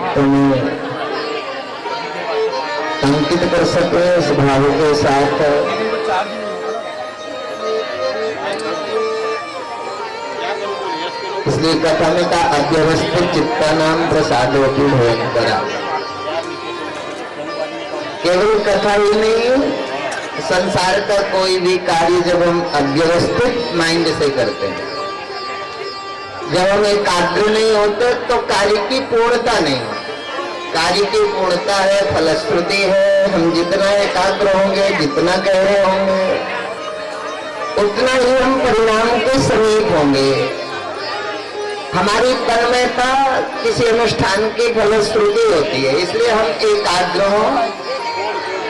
तुम्हें अंकित कर सके इस भाव के साथ। इसलिए कथा में का अव्यवस्थित चित्ता नाम प्रसादों की भयंकरा। केवल कथा ही नहीं, संसार का कोई भी कार्य जब हम अव्यवस्थित माइंड से करते हैं, जब हम एकाग्र नहीं होते तो कार्य की पूर्णता नहीं होती। कार्य की पूर्णता है, फलश्रुति है। हम जितना एकाग्र होंगे, जितना गहरे होंगे, उतना ही हम परिणाम के समीप होंगे। हमारी तन्मयता किसी अनुष्ठान की फलश्रुति होती है, इसलिए हम एकाग्र हों।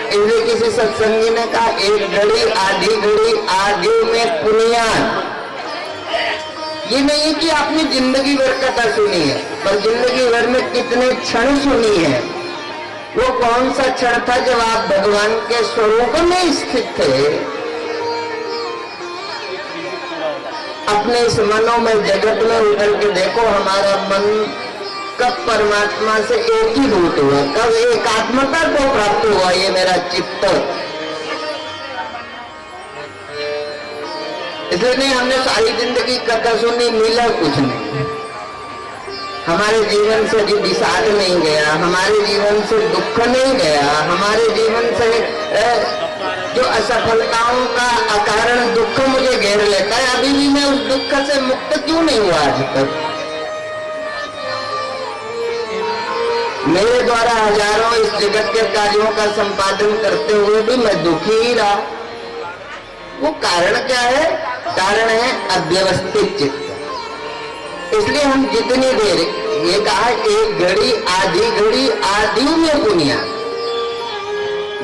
इसलिए किसी सत्संगी ने कहा, एक घड़ी आधी घड़ी आदि में पुनियान। ये नहीं है कि आपने जिंदगी भर कथा सुनी है, पर जिंदगी भर में कितने क्षण सुनी है। वो कौन सा क्षण था जब आप भगवान के स्वरूप में स्थित थे। अपने इस मनो में जगत में उतर के देखो, हमारा मन कब परमात्मा से एक ही भूत हुआ, कब एकात्मता को प्राप्त हुआ। ये मेरा चित्त, इसलिए नहीं हमने सारी जिंदगी कथा सुनी, मिला कुछ नहीं। हमारे जीवन से जो विषाद नहीं गया, हमारे जीवन से दुख नहीं गया, हमारे जीवन से जो असफलताओं का अकारण दुख मुझे घेर लेता है, अभी भी मैं उस दुख से मुक्त क्यों नहीं हुआ आज तक। मेरे द्वारा हजारों इस जगत के कार्यों का संपादन करते हुए भी मैं दुखी ही रहा। वो कारण क्या है? कारण है अव्यवस्थित चित्त। इसलिए हम जितनी देर, ये कहा एक घड़ी आधी घड़ी आदि में पुनिया।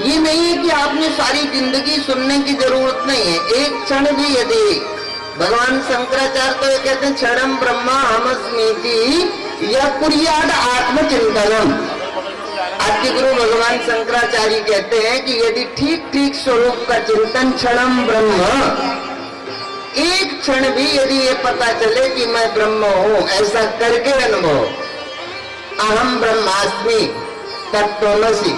ये नहीं है कि आपने सारी जिंदगी सुनने की जरूरत नहीं है। एक क्षण भी यदि, भगवान शंकराचार्य तो ये कहते हैं क्षणम ब्रह्मा हमस्मीति या कुर्याद आत्मचिंतनम। आपके गुरु भगवान शंकराचार्य कहते हैं कि यदि ठीक ठीक स्वरूप का चिंतन, क्षणम ब्रह्म, एक क्षण भी यदि ये पता चले कि मैं ब्रह्म हूं, ऐसा करके अनुभव, अहम ब्रह्मास्मि तत्त्वमसि,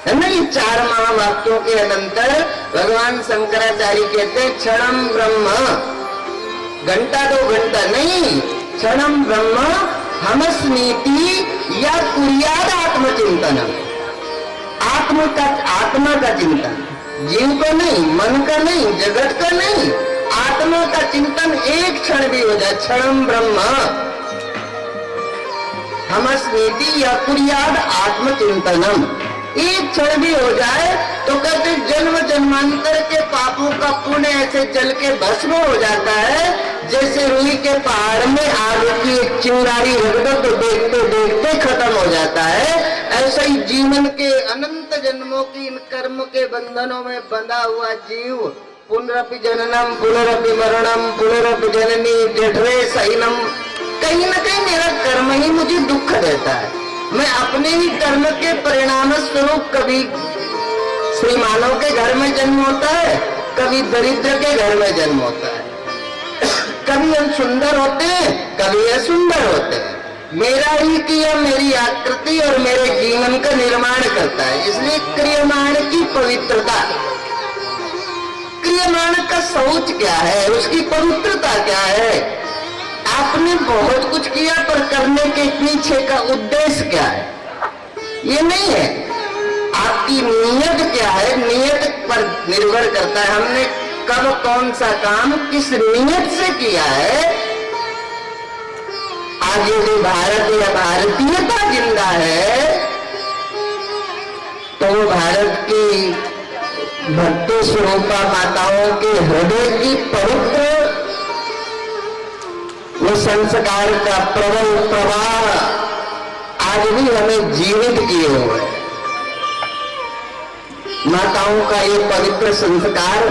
है ना। ये चार महावाक्यों के अनंतर भगवान शंकराचार्य कहते हैं क्षणम ब्रह्म, घंटा दो घंटा नहीं, क्षणम ब्रह्म हमस्मीति या कुर्याद आत्मचिंतन। आत्मा का चिंतन, जीव का नहीं, मन का नहीं, जगत का नहीं, आत्मा का चिंतन एक क्षण भी हो जाए। क्षणम ब्रह्म हमस्मीति या कुर्याद आत्मचिंतनम, एक क्षण भी हो जाए तो कहते जन्म जन्मांतर के पापों का पुण्य ऐसे जल के भस्म हो जाता है, जैसे रुई के पहाड़ में आग की एक चिंगारी रख दो तो देखते देखते खत्म हो जाता है। ऐसा ही जीवन के अनंत जन्मों की इन कर्म के बंधनों में बंधा हुआ जीव, पुनरपि जननम पुनरपि मरणम पुनरपि जननी जठरे सैनम, कहीं न कहीं मेरा कर्म ही मुझे दुख देता है। मैं अपने ही कर्म के परिणाम स्वरूप कभी श्रीमानों के घर में जन्म होता है, कभी दरिद्र के घर में जन्म होता है, कभी हम सुंदर होते हैं, कभी असुंदर होते हैं। मेरा ही किया मेरी आकृति और मेरे जीवन का निर्माण करता है। इसलिए क्रियमाण की पवित्रता, क्रियमाण का शौच क्या है, उसकी पवित्रता क्या है। आपने बहुत कुछ किया पर करने के पीछे का उद्देश्य क्या है, ये नहीं है। आपकी नीयत क्या है, नीयत पर निर्भर करता है हमने कब कौन सा काम किस नीयत से किया है। आज यदि भारत या भारतीयता जिंदा है तो वो भारत की भक्ति स्वरूपा माताओं के हृदय की पवित्र वो संस्कार का प्रबल प्रवाह आज भी हमें जीवित किए हुए। माताओं का ये पवित्र संस्कार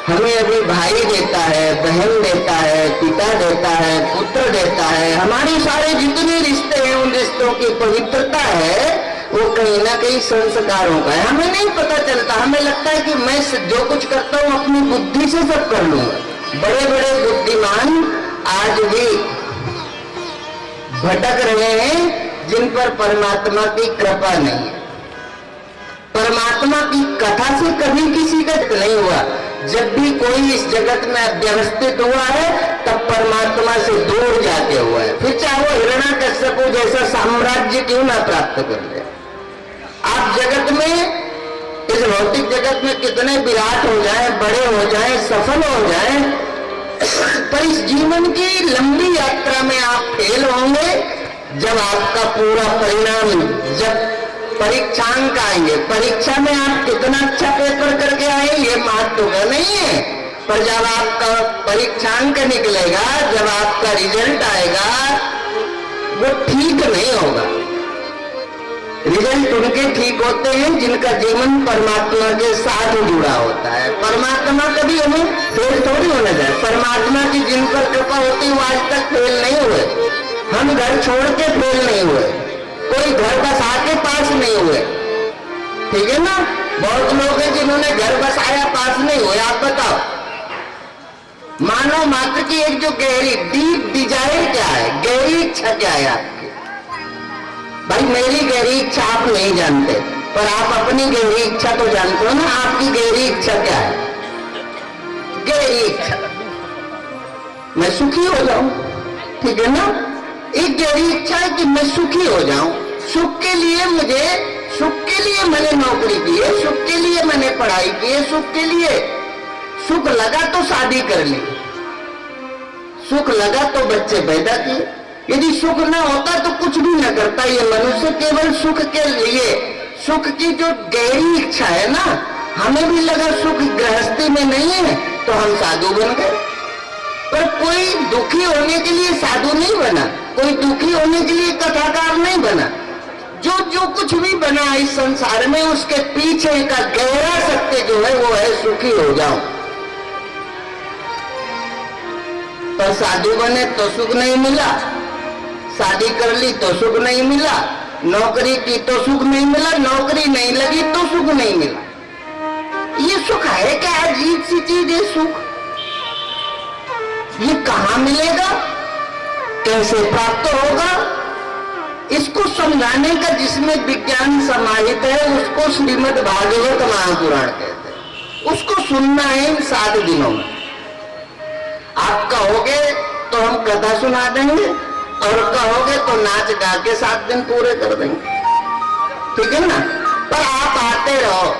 हमें अभी भाई देता है, बहन देता है, पिता देता है, पुत्र देता है। हमारे सारे जितने रिश्ते हैं उन रिश्तों की पवित्रता है वो कहीं ना कहीं संस्कारों का है। हमें नहीं पता चलता, हमें लगता है कि मैं जो कुछ करता हूं अपनी बुद्धि से सब कर लूंगा। बड़े बड़े बुद्धिमान आज भी भटक रहे हैं जिन पर परमात्मा की कृपा नहीं है। परमात्मा की कथा से कभी किसी का नहीं हुआ। जब भी कोई इस जगत में अव्यवस्थित हुआ है तब परमात्मा से दूर जाके हुआ है, फिर चाहे वो हिरण्यकश्यप जैसा साम्राज्य क्यों ना प्राप्त कर ले। आप जगत में, इस भौतिक जगत में कितने विराट हो जाए, बड़े हो जाए, सफल हो जाए, पर इस जीवन की लंबी यात्रा में आप फेल होंगे जब आपका पूरा परिणाम, जब परीक्षांक आएंगे। परीक्षा में आप कितना अच्छा पेपर करके आए ये महत्व का नहीं है, पर जब आपका परीक्षांक निकलेगा, जब आपका रिजल्ट आएगा, वो ठीक नहीं होगा। रिजल्ट उनके ठीक होते हैं जिनका जीवन परमात्मा के साथ जुड़ा होता है। परमात्मा कभी हमें फेल थोड़ी होने जाए। परमात्मा की जिन पर कृपा होती है वो आज तक फेल नहीं हुए। हम घर छोड़ के फेल नहीं हुए, कोई घर बसा के पास नहीं हुए, ठीक है ना। बहुत लोग हैं जिन्होंने घर बसाया, पास नहीं हुए। आप बताओ, मानव मात्र की एक जो गहरी डीप डिजायर क्या है, गहरी इच्छा क्या है आपकी? भाई मेरी गहरी इच्छा आप नहीं जानते, पर आप अपनी गहरी इच्छा तो जानते हो ना। आपकी गहरी इच्छा क्या है? गहरी इच्छा मैं सुखी हो जाऊं, ठीक है ना। एक गहरी इच्छा है कि मैं सुखी हो जाऊं। सुख के लिए मैंने नौकरी की है, सुख के लिए मैंने पढ़ाई की है, सुख के लिए, सुख लगा तो शादी कर ली, सुख लगा तो बच्चे पैदा किए। यदि सुख ना होता तो कुछ भी न करता ये मनुष्य। केवल सुख के लिए, सुख की जो गहरी इच्छा है ना, हमें भी लगा सुख गृहस्थी में नहीं है तो हम साधु बन गए। पर कोई दुखी होने के लिए साधु नहीं बना, कोई दुखी होने के लिए कथाकार नहीं बना। जो कुछ भी बना इस संसार में, उसके पीछे का गहरा सत्य जो है वो है सुखी हो जाओ। पर साधु बने तो सुख नहीं मिला, शादी कर ली तो सुख नहीं मिला, नौकरी की तो सुख नहीं मिला, नौकरी नहीं लगी तो सुख नहीं मिला। ये सुख है क्या? अजीब सी चीज है सुख। ये कहां मिलेगा, कैसे प्राप्त होगा? इसको समझाने का जिसमें विज्ञान समाहित है उसको श्रीमद् भागवत महापुराण कहते हैं। उसको सुनना है इन 7 दिनों में। आप कहोगे तो हम कथा सुना देंगे, और कहोगे तो नाच गा के 7 दिन पूरे कर देंगे, ठीक है ना। पर आप आते रहो,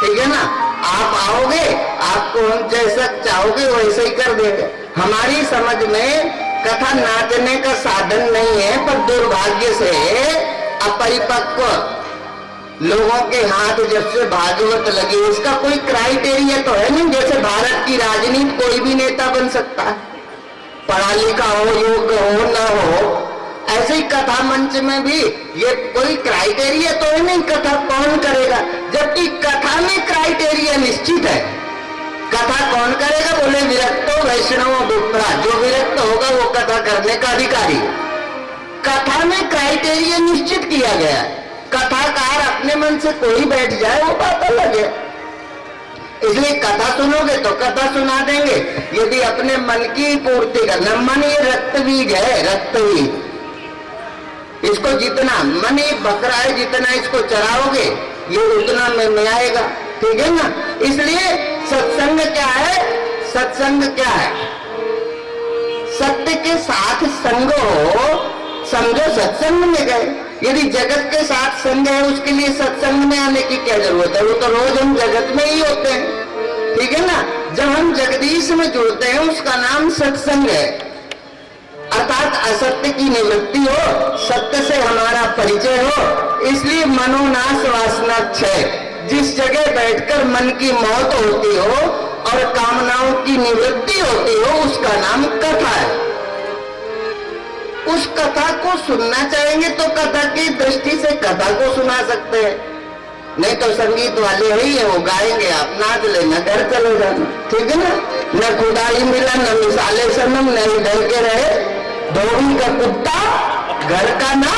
ठीक है ना। आप आओगे, आपको हम जैसा चाहोगे वैसे ही कर देंगे। हमारी समझ में कथा नाचने का साधन नहीं है, पर दुर्भाग्य से अपरिपक्व लोगों के हाथ जब से भागवत लगी, उसका कोई क्राइटेरिया तो है नहीं। जैसे भारत की राजनीति कोई भी नेता बन सकता है, पढ़ा लिखा हो, योग्य हो ना हो, ऐसे ही कथा मंच में भी ये कोई क्राइटेरिया तो है नहीं, कथा कौन करेगा। जबकि कथा में क्राइटेरिया निश्चित है। कथा कौन करेगा? बोले विरक्तो वैष्णव विप्रा, जो विरक्त होगा वो कथा करने का अधिकारी है। कथा में क्राइटेरिया निश्चित किया गया है। कथाकार अपने मन से कोई बैठ जाए वो बात अलग है। इसलिए कथा सुनोगे तो कथा सुना देंगे। यदि अपने मन की पूर्ति करना, मन ये रक्त बीज है, रक्त बीज, इसको जितना मन ये बकरा है, जितना इसको चराओगे ये उतना में आएगा, ठीक है ना। इसलिए सत्संग क्या है? सत्संग क्या है? सत्य के साथ संग हो, समझो सत्संग में गए। यदि जगत के साथ संग है उसके लिए सत्संग में आने की क्या जरूरत है? वो तो रोज हम जगत में ही होते हैं, ठीक है ना। जब हम जगदीश में जुड़ते हैं उसका नाम सत्संग है, अर्थात असत्य की निवृत्ति हो, सत्य से हमारा परिचय हो। इसलिए मनोनाश वासना क्षय, जिस जगह बैठकर मन की मौत होती हो और कामनाओं की निवृत्ति होती हो उसका नाम कथा है। उस कथा को सुनना चाहेंगे तो कथा की दृष्टि से कथा को सुना सकते हैं, नहीं तो संगीत वाले ही है, वो गाएंगे, आप नाच लेना, घर चले जाना, ठीक है ना। न खुदाई मिला न मिसाले सनम, नहीं डर के रहे धोबी का कुत्ता घर का ना।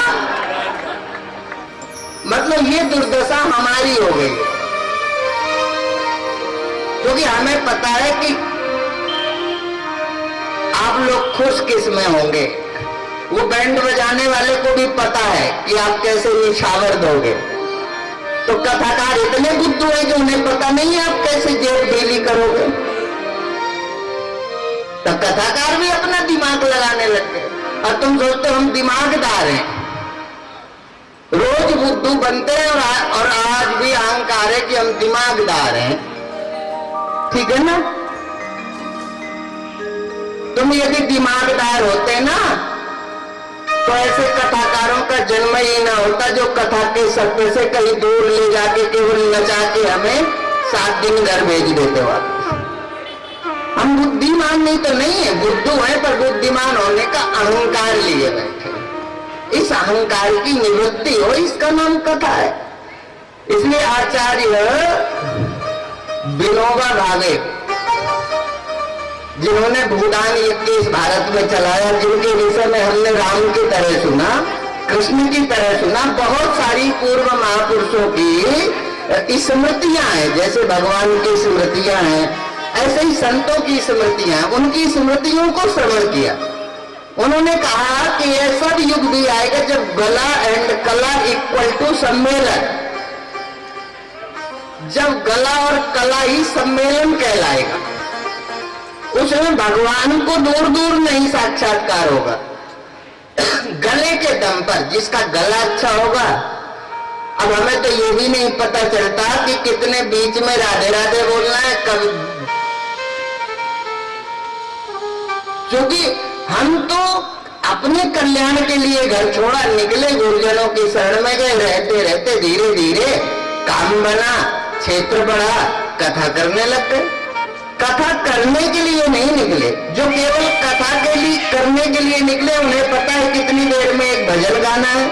मतलब ये दुर्दशा हमारी हो गई, क्योंकि हमें पता है कि आप लोग खुश किस में होंगे। वो बैंड बजाने वाले को भी पता है कि आप कैसे निछावर दोगे। तो कथाकार इतने बुद्धू है कि उन्हें पता नहीं है आप कैसे जेब ढीली करोगे। तो कथाकार भी अपना दिमाग लगाने लग गए। और तुम सोचते हो हम दिमागदार हैं, रोज बुद्धू बनते हैं और आज भी अहंकार है कि हम दिमागदार हैं। ठीक है ना? तुम यदि दिमागदार होते ना तो ऐसे कथाकारों का जन्म ही ना होता जो कथा के सत्य से कहीं दूर ले जाके केवल नचा के हमें 7 दिन घर भेज देते वापस। हम बुद्धिमान नहीं तो नहीं है, बुद्धू है, पर बुद्धिमान होने का अहंकार लिए बैठे। इस अहंकार की निवृत्ति हो, इसका नाम कथा है। इसलिए आचार्य विनोबा भावे, जिन्होंने भूदान यज्ञ इस भारत में चलाया, जिनके विषय में हमने राम की तरह सुना, कृष्ण की तरह सुना, बहुत सारी पूर्व महापुरुषों की स्मृतियां हैं, जैसे भगवान की स्मृतियां हैं, ऐसे ही संतों की स्मृतियां, उनकी स्मृतियों को श्रवण किया। उन्होंने कहा कि ऐसा युग भी आएगा जब गला एंड कला इक्वल टू सम्मेलन, जब गला और कला ही सम्मेलन कहलाएगा। उसमें भगवान को दूर दूर नहीं साक्षात्कार होगा, गले के दम पर, जिसका गला अच्छा होगा। अब हमें तो ये भी नहीं पता चलता कि कितने बीच में राधे राधे बोलना है, कब, क्योंकि हम तो अपने कल्याण के लिए घर छोड़ा, निकले, गुरुजनों की शरण में गए, रहते रहते धीरे धीरे काम बना, क्षेत्र बढ़ा, कथा करने लग गए। कथा करने के लिए नहीं निकले, जो केवल कथा के लिए करने के लिए निकले उन्हें पता है कितनी देर में एक भजन गाना है,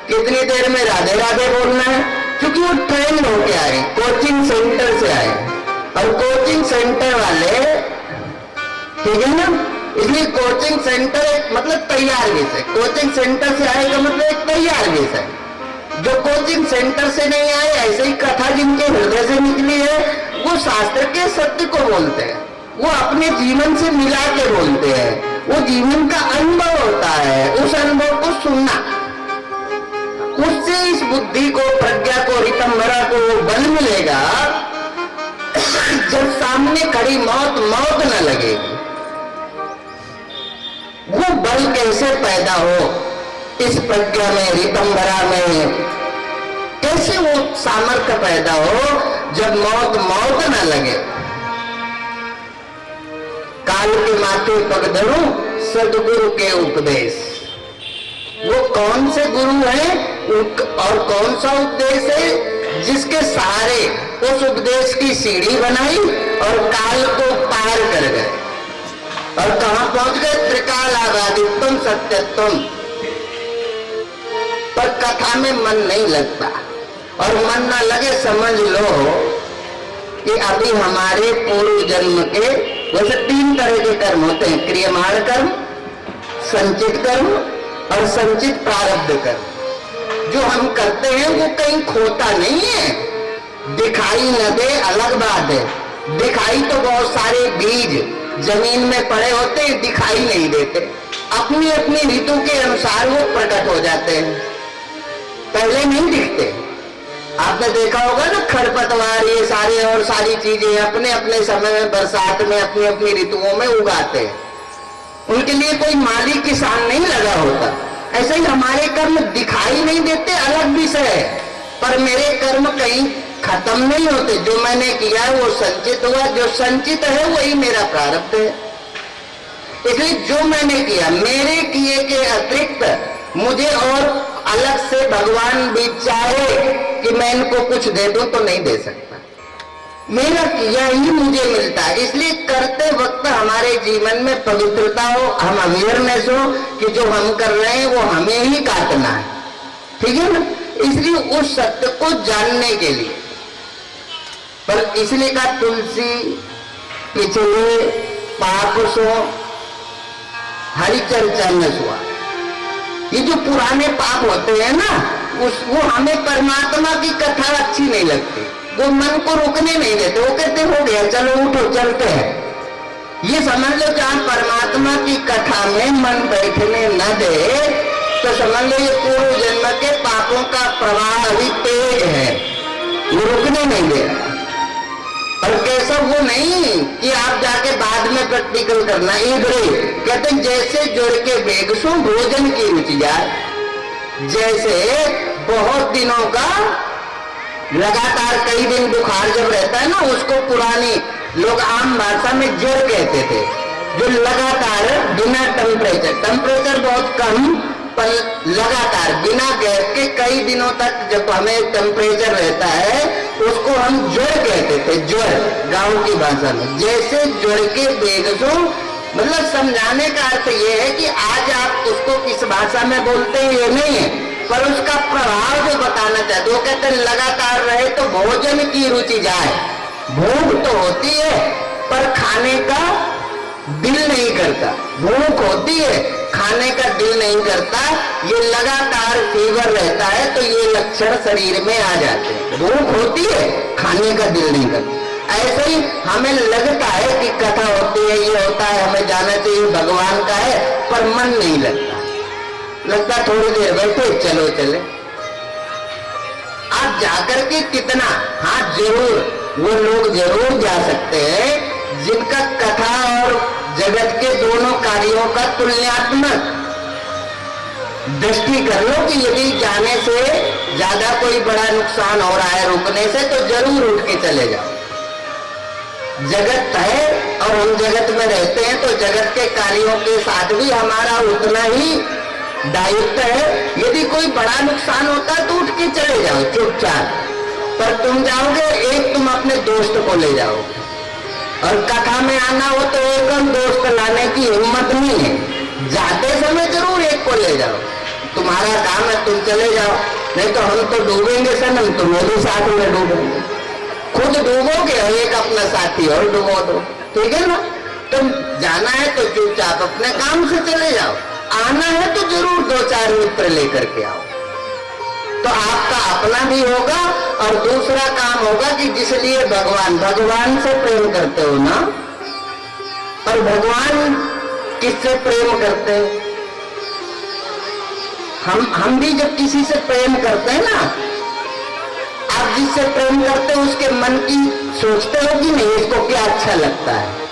कितनी देर में राधे राधे बोलना है, क्योंकि वो ट्रेन होके आए, कोचिंग सेंटर से आए। और कोचिंग सेंटर वाले, ठीक है ना, इसलिए कोचिंग सेंटर एक मतलब तैयार विषय, कोचिंग सेंटर से आए का मतलब एक तैयार विषय। जो कोचिंग सेंटर से नहीं आए, ऐसे ही कथा जिनके हृदय से निकली है, वो शास्त्र के सत्य को बोलते हैं, वो अपने जीवन से मिला के बोलते हैं, वो जीवन का अनुभव होता है, उस अनुभव को सुनना, उससे इस बुद्धि को, प्रज्ञा को, रितंभरा को बल मिलेगा। जब सामने खड़ी मौत मौत न लगेगी, वो बल कैसे पैदा हो इस प्रज्ञा में, रितंभरा में, कैसे वो सामर्थ्य पैदा हो जब मौत मौत न लगे। काल के माथे पग धरूं सदगुरु के उपदेश। वो कौन से गुरु हैं और कौन सा उपदेश है जिसके सहारे उस उपदेश की सीढ़ी बनाई और काल को पार कर गए और कहां पहुंच गए? त्रिकाल आबादित्वम सत्यत्वम। पर कथा में मन नहीं लगता, और मन ना लगे समझ लो कि अभी हमारे पूर्व जन्म के, वैसे 3 तरह के कर्म होते हैं, क्रियमाण कर्म, संचित कर्म और संचित प्रारब्ध कर्म। जो हम करते हैं वो कहीं खोता नहीं है, दिखाई न दे अलग बात है। दिखाई तो बहुत सारे बीज जमीन में पड़े होते हैं, दिखाई नहीं देते, अपनी अपनी ऋतु के अनुसार वो प्रकट हो जाते हैं, पहले नहीं दिखते। आपने देखा होगा ना, खरपतवार ये सारे और सारी चीजें अपने अपने समय में, बरसात में, अपनी अपनी ऋतुओं में उगाते हैं, उनके लिए कोई माली किसान नहीं लगा होता। ऐसे ही हमारे कर्म दिखाई नहीं देते, अलग विषय है, पर मेरे कर्म कहीं खत्म नहीं होते। जो मैंने किया है वो संचित हुआ, जो संचित है वही मेरा प्रारब्ध है। इसलिए जो मैंने किया, मेरे किए के अतिरिक्त मुझे और अलग से भगवान भी चाहे कि मैं इनको कुछ दे दूं तो नहीं दे सकता, मेरा किया ही मुझे मिलता है। इसलिए करते वक्त हमारे जीवन में पवित्रता हो, हम अवेयरनेस हो कि जो हम कर रहे हैं वो हमें ही काटना है, ठीक है ना। इसलिए उस सत्य को जानने के लिए, पर इसलिए का तुलसी पिछले पाप सो हरिचर्चा न हुआ। ये जो पुराने पाप होते हैं ना, वो हमें परमात्मा की कथा अच्छी नहीं लगती, वो मन को रुकने नहीं देते। वो कहते हो गया, चलो उठो चलते हैं, ये समझ लो, जहां परमात्मा की कथा में मन बैठने न दे तो समझ लो ये पूर्व जन्म के पापों का प्रवाह अभी तेज है, वो रुकने नहीं दे रहा। और कैसा वो नहीं कि आप जाके बाद में प्रैक्टिकल करना, इधर कहते जैसे जुड़ के बेगसो भोजन की रुचि जाए, जैसे बहुत दिनों का लगातार कई दिन बुखार जब रहता है ना, उसको पुरानी लोग आम भाषा में जड़ कहते थे, जो लगातार बिना टेम्परेचर बहुत कम पर लगातार बिना गैस के कई दिनों तक जब हमें टेम्परेचर रहता है उसको हम ज्वर कहते थे, ज्वर गांव की भाषा में। जैसे ज्वर के बेगसो, मतलब समझाने का अर्थ ये है कि आज आप उसको किस भाषा में बोलते हैं ये नहीं है, पर उसका प्रभाव जो बताना चाहते, वो कहते हैं लगातार रहे तो भोजन की रुचि जाए। भूख तो होती है पर खाने का दिल नहीं करता, भूख होती है खाने का दिल नहीं करता, ये लगातार फीवर रहता है तो ये लक्षण शरीर में आ जाते हैं। भूख होती है खाने का दिल नहीं करता। ऐसे ही हमें लगता है कि कथा होती है, ये होता है, हमें जाना चाहिए, भगवान का है, पर मन नहीं लगता थोड़ी देर बैठे चलो चले। आप जाकर के कितना, हाँ जरूर वो लोग जरूर जा सकते हैं जिनका कथा और जगत के दोनों कार्यों का तुलनात्मक दृष्टि कर लो कि यदि जाने से ज्यादा कोई बड़ा नुकसान हो रहा है रुकने से, तो जरूर उठ के चले जाओ। जगत है और हम जगत में रहते हैं, तो जगत के कार्यों के साथ भी हमारा उतना ही दायित्व है। यदि कोई बड़ा नुकसान होता है तो उठ के चले जाओ चुपचाप, पर तुम जाओगे एक तुम अपने दोस्त को ले जाओगे, और कथा में आना हो तो एकदम दोस्त लाने की हिम्मत नहीं है, जाते समय जरूर एक को ले जाओ, तुम्हारा काम है तुम चले जाओ, नहीं तो हम तो डूबेंगे सनम, तुम्हें भी साथ में डूबेंगे, खुद डूबोगे और एक अपना साथी और डूबो दो, ठीक है ना। तुम जाना है तो चुपचाप अपने काम से चले जाओ, आना है तो जरूर 2-4 मित्र लेकर के आओ, तो आपका अपना भी होगा और दूसरा काम होगा कि जिसलिए भगवान से प्रेम करते हो ना, और भगवान किससे प्रेम करते हैं? हम भी जब किसी से प्रेम करते हैं ना, आप जिससे प्रेम करते हो उसके मन की सोचते हो कि नहीं, इसको क्या अच्छा लगता है।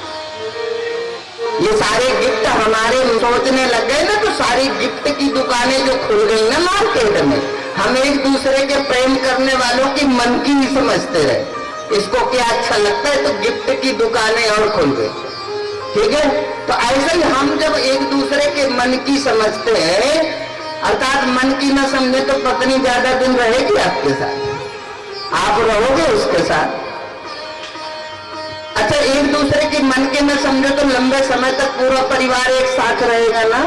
ये सारे गिफ्ट हमारे सोचने लग गए ना, तो सारी गिफ्ट की दुकानें जो खुल गई ना मार्केट में, हम एक दूसरे के प्रेम करने वालों की मन की ही समझते रहे, इसको क्या अच्छा लगता है, तो गिफ्ट की दुकानें और खुल गई, ठीक है। तो ऐसे ही हम जब एक दूसरे के मन की समझते हैं, अर्थात मन की ना समझे तो पत्नी ज्यादा दिन रहेगी आपके साथ, आप रहोगे उसके साथ। अच्छा, एक दूसरे के मन के न समझे तो लंबे समय तक पूरा परिवार एक साथ रहेगा ना,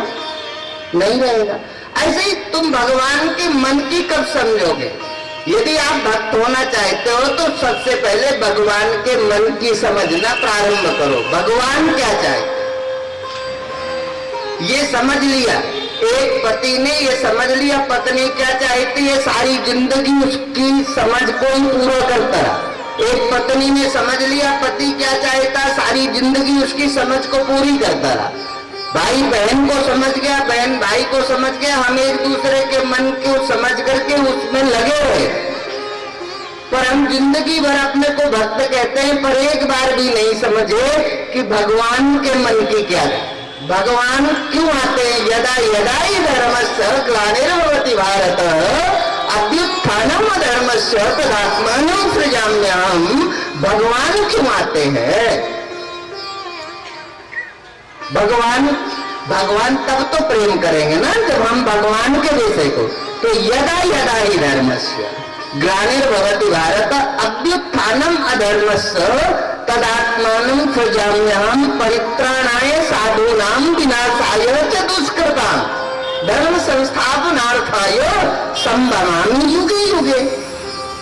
नहीं रहेगा। ऐसे ही तुम भगवान के मन की कब समझोगे? यदि आप भक्त होना चाहते हो तो सबसे पहले भगवान के मन की समझना प्रारंभ करो। भगवान क्या चाहे ये समझ लिया, एक पति ने ये समझ लिया पत्नी क्या चाहती है, सारी जिंदगी उसकी समझ को ही पूरा करता रहा। एक पत्नी ने समझ लिया पति क्या चाहता, सारी जिंदगी उसकी समझ को पूरी करता रहा। भाई बहन को समझ गया, बहन भाई को समझ गया, हम एक दूसरे के मन को समझ करके उसमें लगे रहे, पर हम जिंदगी भर अपने को भक्त कहते हैं, पर एक बार भी नहीं समझे कि भगवान के मन की क्या है, भगवान क्यों आते हैं। यदा यदा ही धर्मस्य ग्लानिर्भवति भारत अभ्युत्थानम अधर्मस्य तदात्मानं सृजाम्यहम्। भगवान क्यों आते हैं? भगवान तब तो प्रेम करेंगे ना जब हम भगवान के विषय को, तो यदा यदा ही धर्मस्य ग्लानिर्भवति भारत अभ्युत्थानम अधर्मस्य तदात्मानं सृजाम्यहम् परित्राणाय साधूनां विनाशाय च दुष्कृतां धर्म संस्थापनार्थाय संभवामि युगे युगे।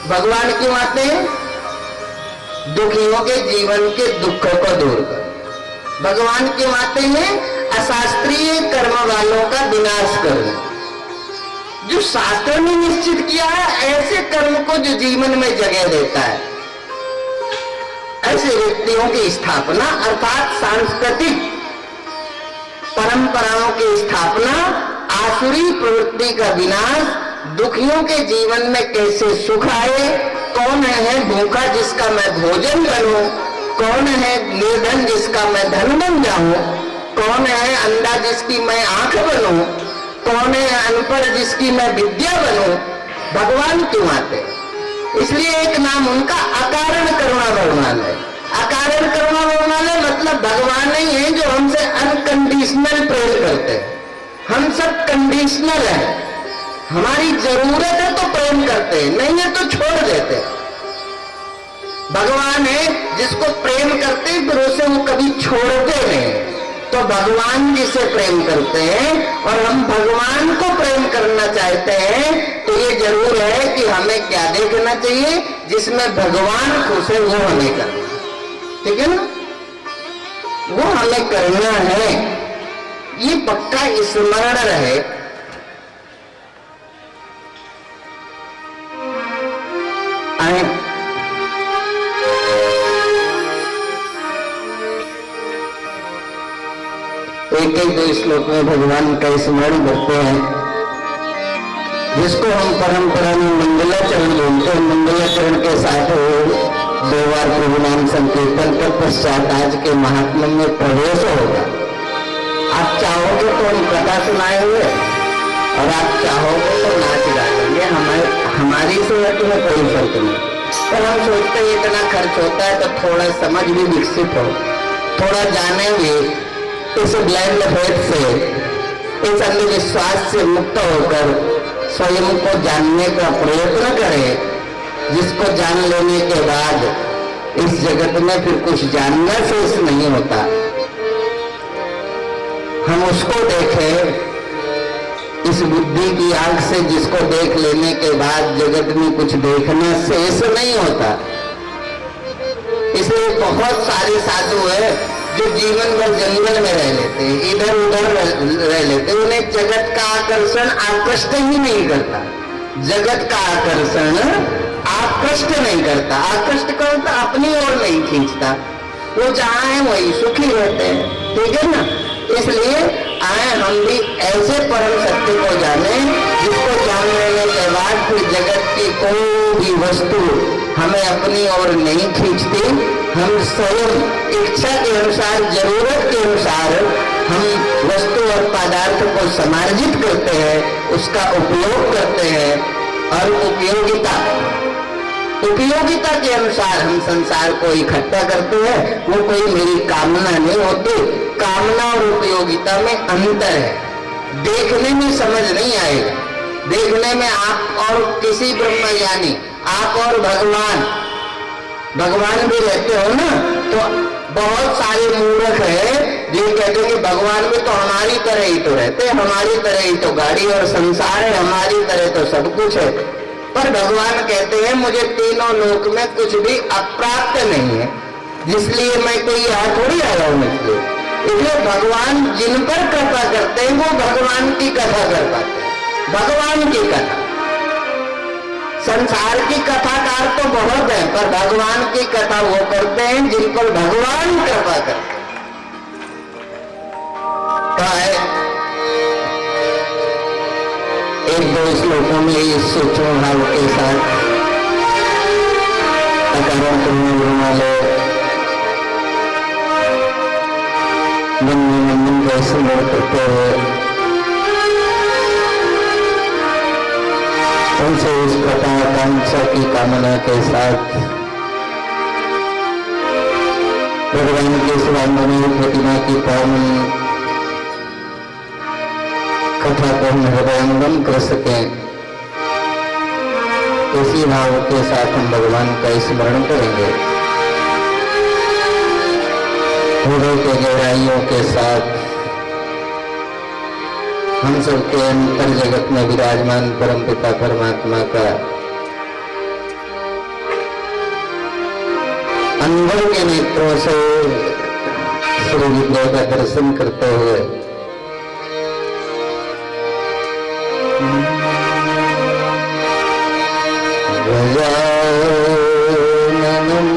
भगवान क्यों आते हैं? दुखियों के जीवन के दुख को दूर कर। भगवान क्यों आते हैं? अशास्त्रीय कर्म वालों का विनाश करने। जो शास्त्र ने निश्चित किया है ऐसे कर्म को जो जीवन में जगह देता है, ऐसे व्यक्तियों की स्थापना अर्थात सांस्कृतिक परंपराओं की स्थापना, आसुरी प्रवृत्ति का विनाश, दुखियों के जीवन में कैसे सुख आए, कौन है भूखा जिसका मैं भोजन बनूं, कौन है निर्धन जिसका मैं धन बन जाऊं, कौन है अंधा जिसकी मैं आंख बनूं, कौन है अनपढ़ जिसकी मैं विद्या बनूं, भगवान क्यों आते? इसलिए एक नाम उनका अकारण करुणा भगवान है। अकारण करुणा भगवान है मतलब भगवान नहीं है जो हमसे अनकंडीशनल प्रेम करते हैं। हम सब कंडीशनल है, हमारी जरूरत है तो प्रेम करते हैं, नहीं है तो छोड़ देते हैं। भगवान है जिसको प्रेम करते हैं फिर उसे वो कभी छोड़ते नहीं। तो भगवान जिसे प्रेम करते हैं और हम भगवान को प्रेम करना चाहते हैं तो ये जरूर है कि हमें क्या देखना चाहिए, जिसमें भगवान खुश है वो हमें करना, ठीक है ना, वो हमें करना है। ये पक्का स्मरण रहे। एक एक दो श्लोक में भगवान का स्मरण करते हैं, जिसको हम परंपरा में मंगलाचरण बोलते हैं। मंगलाचरण के साथ दो बार प्रभु नाम संकीर्तन कर पश्चात आज के महात्मा में प्रवेश होगा। आप चाहोगे तो हम कथा सुनाएंगे और आप चाहोगे तो नाच गाएंगे, हमारी सेहत में कोई फर्क नहीं। पर हम सोचते हैं इतना खर्च होता है तो थोड़ा समझ भी विकसित हो, थोड़ा जाने भी, इस ब्लाइंड फेथ से, इस अंधविश्वास से मुक्त होकर स्वयं को जानने का प्रयत्न करें, जिसको जान लेने के बाद इस जगत में फिर कुछ जानना शेष नहीं होता। हम उसको देखें इस बुद्धि की आंख से, जिसको देख लेने के बाद जगत में कुछ देखना शेष नहीं होता। इसलिए बहुत सारे साधु है जो जीवन भर जंगल में रह लेते हैं, इधर उधर रह लेते हैं, उन्हें जगत का आकर्षण आकृष्ट ही नहीं करता। जगत का आकर्षण आकृष्ट नहीं करता। आकृष्ट करता अपनी ओर नहीं खींचता, वो जहां है वही सुखी रहते हैं, ठीक है ना। इसलिए आए हम भी ऐसे परम सत्य को जाने, जिसको जान लेने के बाद फिर जगत की कोई भी वस्तु हमें अपनी ओर नहीं खींचती। हम स्वयं इच्छा के अनुसार, जरूरत के अनुसार हम वस्तु और पदार्थ को समार्जित करते हैं, उसका उपयोग करते हैं और उपयोगिता के अनुसार हम संसार को इकट्ठा करते हैं। वो कोई मेरी कामना नहीं होती। कामना और उपयोगिता में अंतर है। देखने में समझ नहीं आएगा, देखने में आप और किसी ब्रह्मज्ञानी, आप और भगवान भी रहते हो ना, तो बहुत सारे मूर्ख है जो कहते हैं कि भगवान भी तो हमारी तरह ही तो रहते, हमारी तरह ही तो गाड़ी और संसार है, हमारी तरह तो सब कुछ है। पर भगवान कहते हैं मुझे तीनों लोक में कुछ भी अप्राप्त नहीं है, इसलिए मैं कोई यहाँ थोड़ी आया हूं। इसलिए भगवान जिन पर कृपा करते हैं वो भगवान की कथा कर पाते हैं। भगवान की कथा, संसार की कथाकार तो बहुत है, पर भगवान की कथा वो करते हैं जिन पर भगवान कृपा करते हैं। तो एक दो श्लोकों में इस सूक्ष्म भाव के साथ अकारण करने वाले मन का स्मरण करते हुए उनसे इस आकांक्षा की कामना के साथ भगवान के स्वामी प्रतिमा की पावन कथा को हम हृदयंगम कर सके, इसी भाव के साथ हम भगवान का स्मरण करेंगे। हृदय के गहराइयों के साथ हम सबके अंतर जगत में विराजमान परमपिता परमात्मा का अंदर के नेत्रों से श्री विद्या का दर्शन करते हुए गजाननं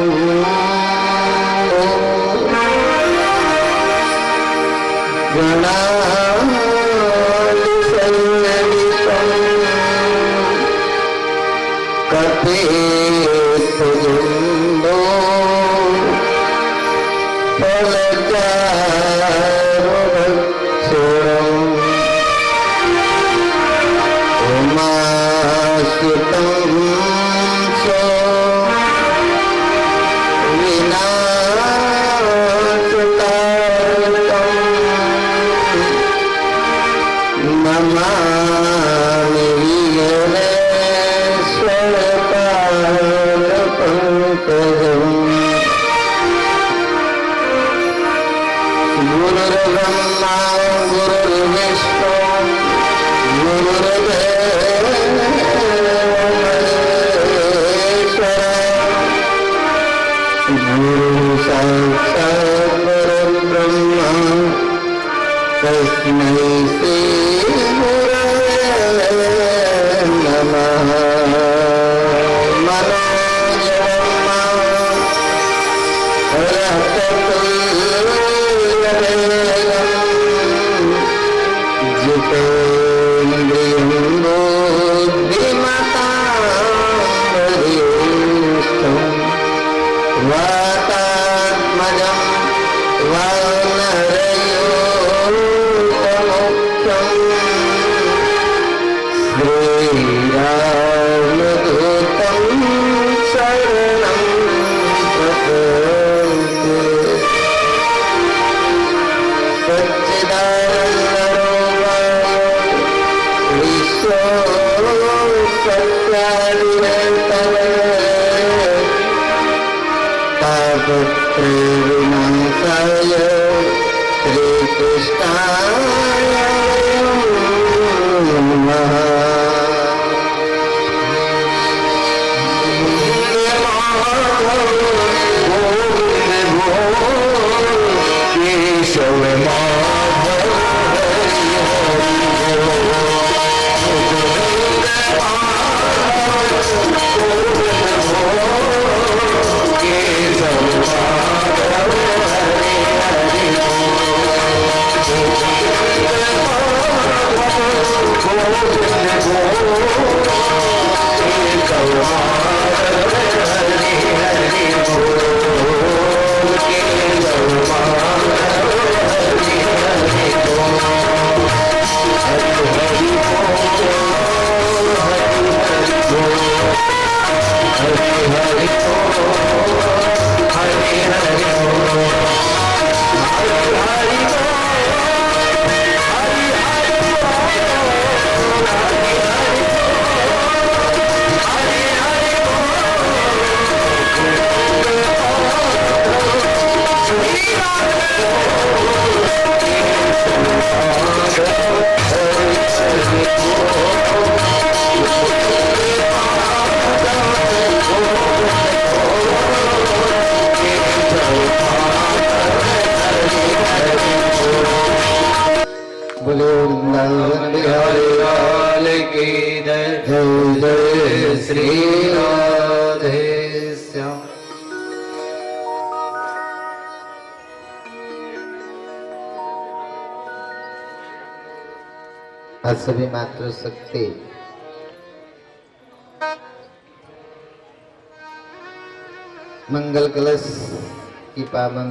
कपित जम्बो फलचारु भक्षणम् उमासुतं सो विनाशकारकम् नमामि वीरेश्वरपादपङ्कजम् गुरुर्ब्रह्मा गुरुर्विष्णु गुरुर्देवो महेश्वरः गुरु साक्षात् परब्रह्म तस्मै श्री गुरवे नमः मनोजवम् रक्ततुल्यवेगम् जितेन्द्रियं बुद्धिमतां वरिष्ठम् वातात्मजं वानरयोगमुख्यम् श्रीरामदूतं शरणं प्रपद्ये सच्चिदानन्दरूपाय विश्वोत्पत्त्यादिहेतवे तापत्रयविनाशाय श्रीकृष्णाय नमः। केशव माधव श्री राधे श्याम। आज सभी मातृशक्ति मंगल कलश की पावन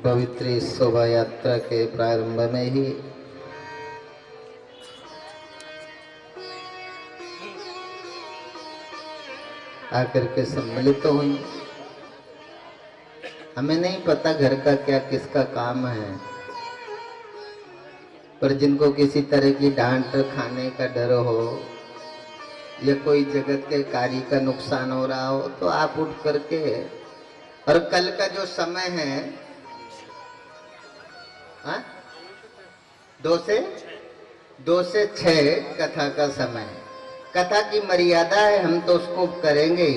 पवित्र शोभा यात्रा के प्रारंभ में ही आकर के सम्मिलित तो हुई। हमें नहीं पता घर का क्या किसका काम है, पर जिनको किसी तरह की डांट खाने का डर हो या कोई जगत के कार्य का नुकसान हो रहा हो तो आप उठ करके, और कल का जो समय है 2 से 6 कथा का समय, कथा की मर्यादा है, हम तो उसको करेंगे।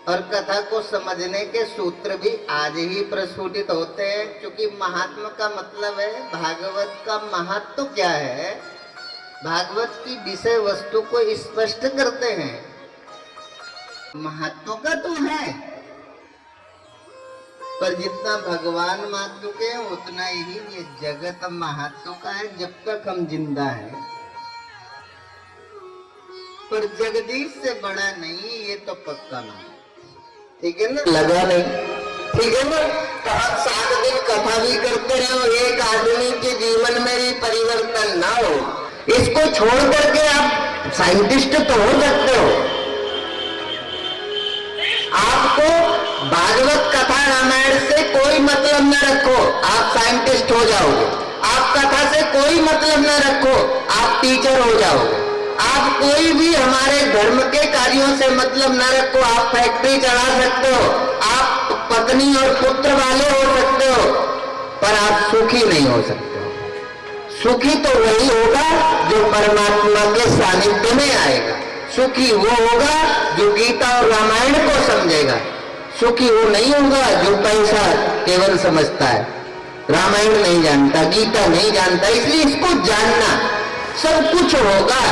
और कथा को समझने के सूत्र भी आज ही प्रस्फुटित होते हैं, क्योंकि महात्मा का मतलब है भागवत का महत्व क्या है, भागवत की विषय वस्तु को स्पष्ट करते हैं। महत्व का तो है, पर जितना भगवान महत्व के हैं उतना ही ये जगत महत्व का है। जब तक हम जिंदा हैं पर जगदीश से बड़ा नहीं, ये तो पक्का नहीं। ठीक है ना, लगा नहीं, ठीक है ना। कहा 7 दिन कथा भी करते रहो, एक आदमी के जीवन में भी परिवर्तन ना हो। इसको छोड़ करके आप साइंटिस्ट तो हो सकते हो। आपको भागवत कथा रामायण से कोई मतलब न रखो, आप साइंटिस्ट हो जाओगे। आप कथा से कोई मतलब न रखो, आप टीचर हो जाओगे। आप कोई भी हमारे धर्म के कार्यों से मतलब न रखो, आप फैक्ट्री चला सकते हो, आप पत्नी और पुत्र वाले हो सकते हो, पर आप सुखी नहीं हो सकते हो। सुखी तो वही होगा जो परमात्मा के सानिध्य में आएगा। सुखी वो होगा जो गीता और रामायण को समझेगा। सुखी वो नहीं होगा जो पैसा केवल समझता है, रामायण नहीं जानता, गीता नहीं जानता। इसलिए इसको जानना। सब कुछ होगा,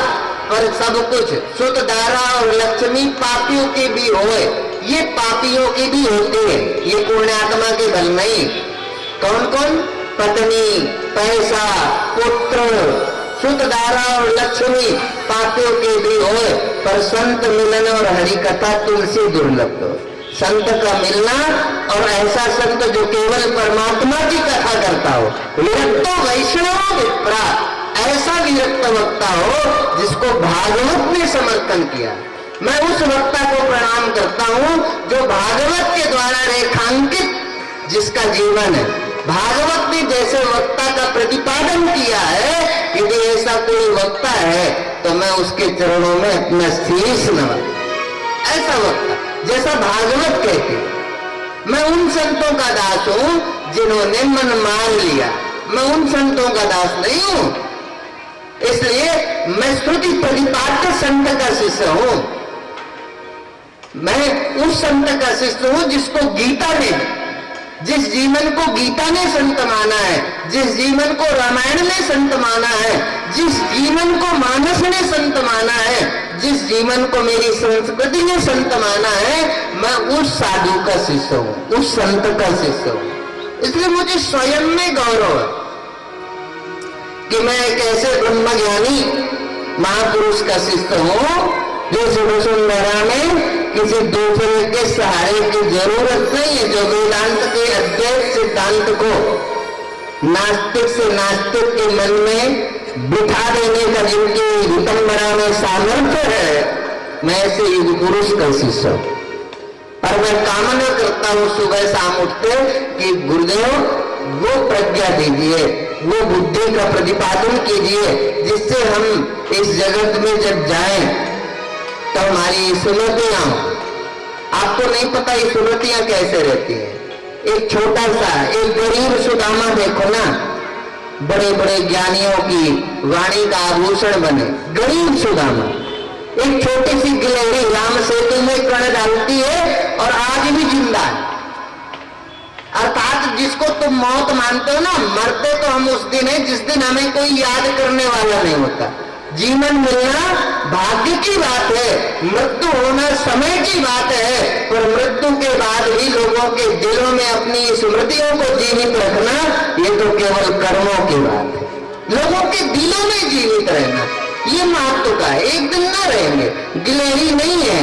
पर सब कुछ सुत धारा और लक्ष्मी पापियों की भी होए, ये पापियों की भी होती है, ये पुण्यात्मा के बल नहीं। कौन कौन? पत्नी, पैसा, पुत्र, सुत धारा और लक्ष्मी पापियों के भी होए, पर संत मिलन और हरि कथा तुलसी दुर्लभ हो। संत का मिलना और ऐसा संत जो केवल परमात्मा की कथा करता हो, विरक्त वैष्णव विप्रा, ऐसा विरक्त वक्ता हो जिसको भागवत ने समर्थन किया। मैं उस वक्ता को प्रणाम करता हूं जो भागवत के द्वारा रेखांकित जिसका जीवन है। भागवत ने जैसे वक्ता का प्रतिपादन किया है, यदि ऐसा कोई वक्ता है तो मैं उसके चरणों में अपना शीश नवा। ऐसा वक्ता जैसा भागवत कहती, मैं उन संतों का दास हूं जिन्होंने मन मान लिया। मैं उन संतों का दास नहीं हूं, इसलिए मैं श्रुति प्रतिपाद्य संत का शिष्य हूं। मैं उस संत का शिष्य हूं जिसको गीता ने, जिस जीवन को गीता ने संत माना है, जिस जीवन को रामायण ने संत माना है, जिस जीवन को मानस ने संत माना है, जिस जीवन को मेरी संस्कृति ने संत माना है, मैं उस साधु का शिष्य हूं, उस संत का शिष्य हूं। इसलिए मुझे स्वयं में गौरव है कि मैं एक ऐसे ब्रह्मज्ञानी महापुरुष का शिष्य हूं जो सुंदरा में किसी दूसरे के सहारे की जरूरत नहीं है, जो वेदांत के अद्वैत सिद्धांत को नास्तिक से नास्तिक के मन में बिठा देने का जिनकी विटंबना में सामर्थ्य है, मैं ऐसे युग पुरुष का शिष्य हूं। और मैं कामना करता हूं सुबह शाम उठते कि गुरुदेव वो प्रज्ञा दीजिए, वो बुद्धि का प्रतिपादन कीजिए जिससे हम इस जगत में जब जाएं तो हमारी स्मृतियां, आपको नहीं पता ये स्मृतियां कैसे रहती है। एक छोटा सा एक गरीब सुदामा देखो ना, बड़े बड़े ज्ञानियों की वाणी का आभूषण बने। गरीब सुदामा, एक छोटी सी गिलहरी राम सेतु में कण डालती है और आज भी जिंदा है। अर्थात जिसको तुम मौत मानते हो ना, मरते तो हम उस दिन है जिस दिन हमें कोई याद करने वाला नहीं होता। जीवन मिलना भाग्य की बात है, मृत्यु होना समय की बात है, पर मृत्यु के बाद भी लोगों के दिलों में अपनी स्मृतियों को जीवित रखना, ये तो केवल कर्मों की बात है। लोगों के दिलों में जीवित रहना ये महत्व का है। एक दिन ना रहेंगे, गिलहरी नहीं है,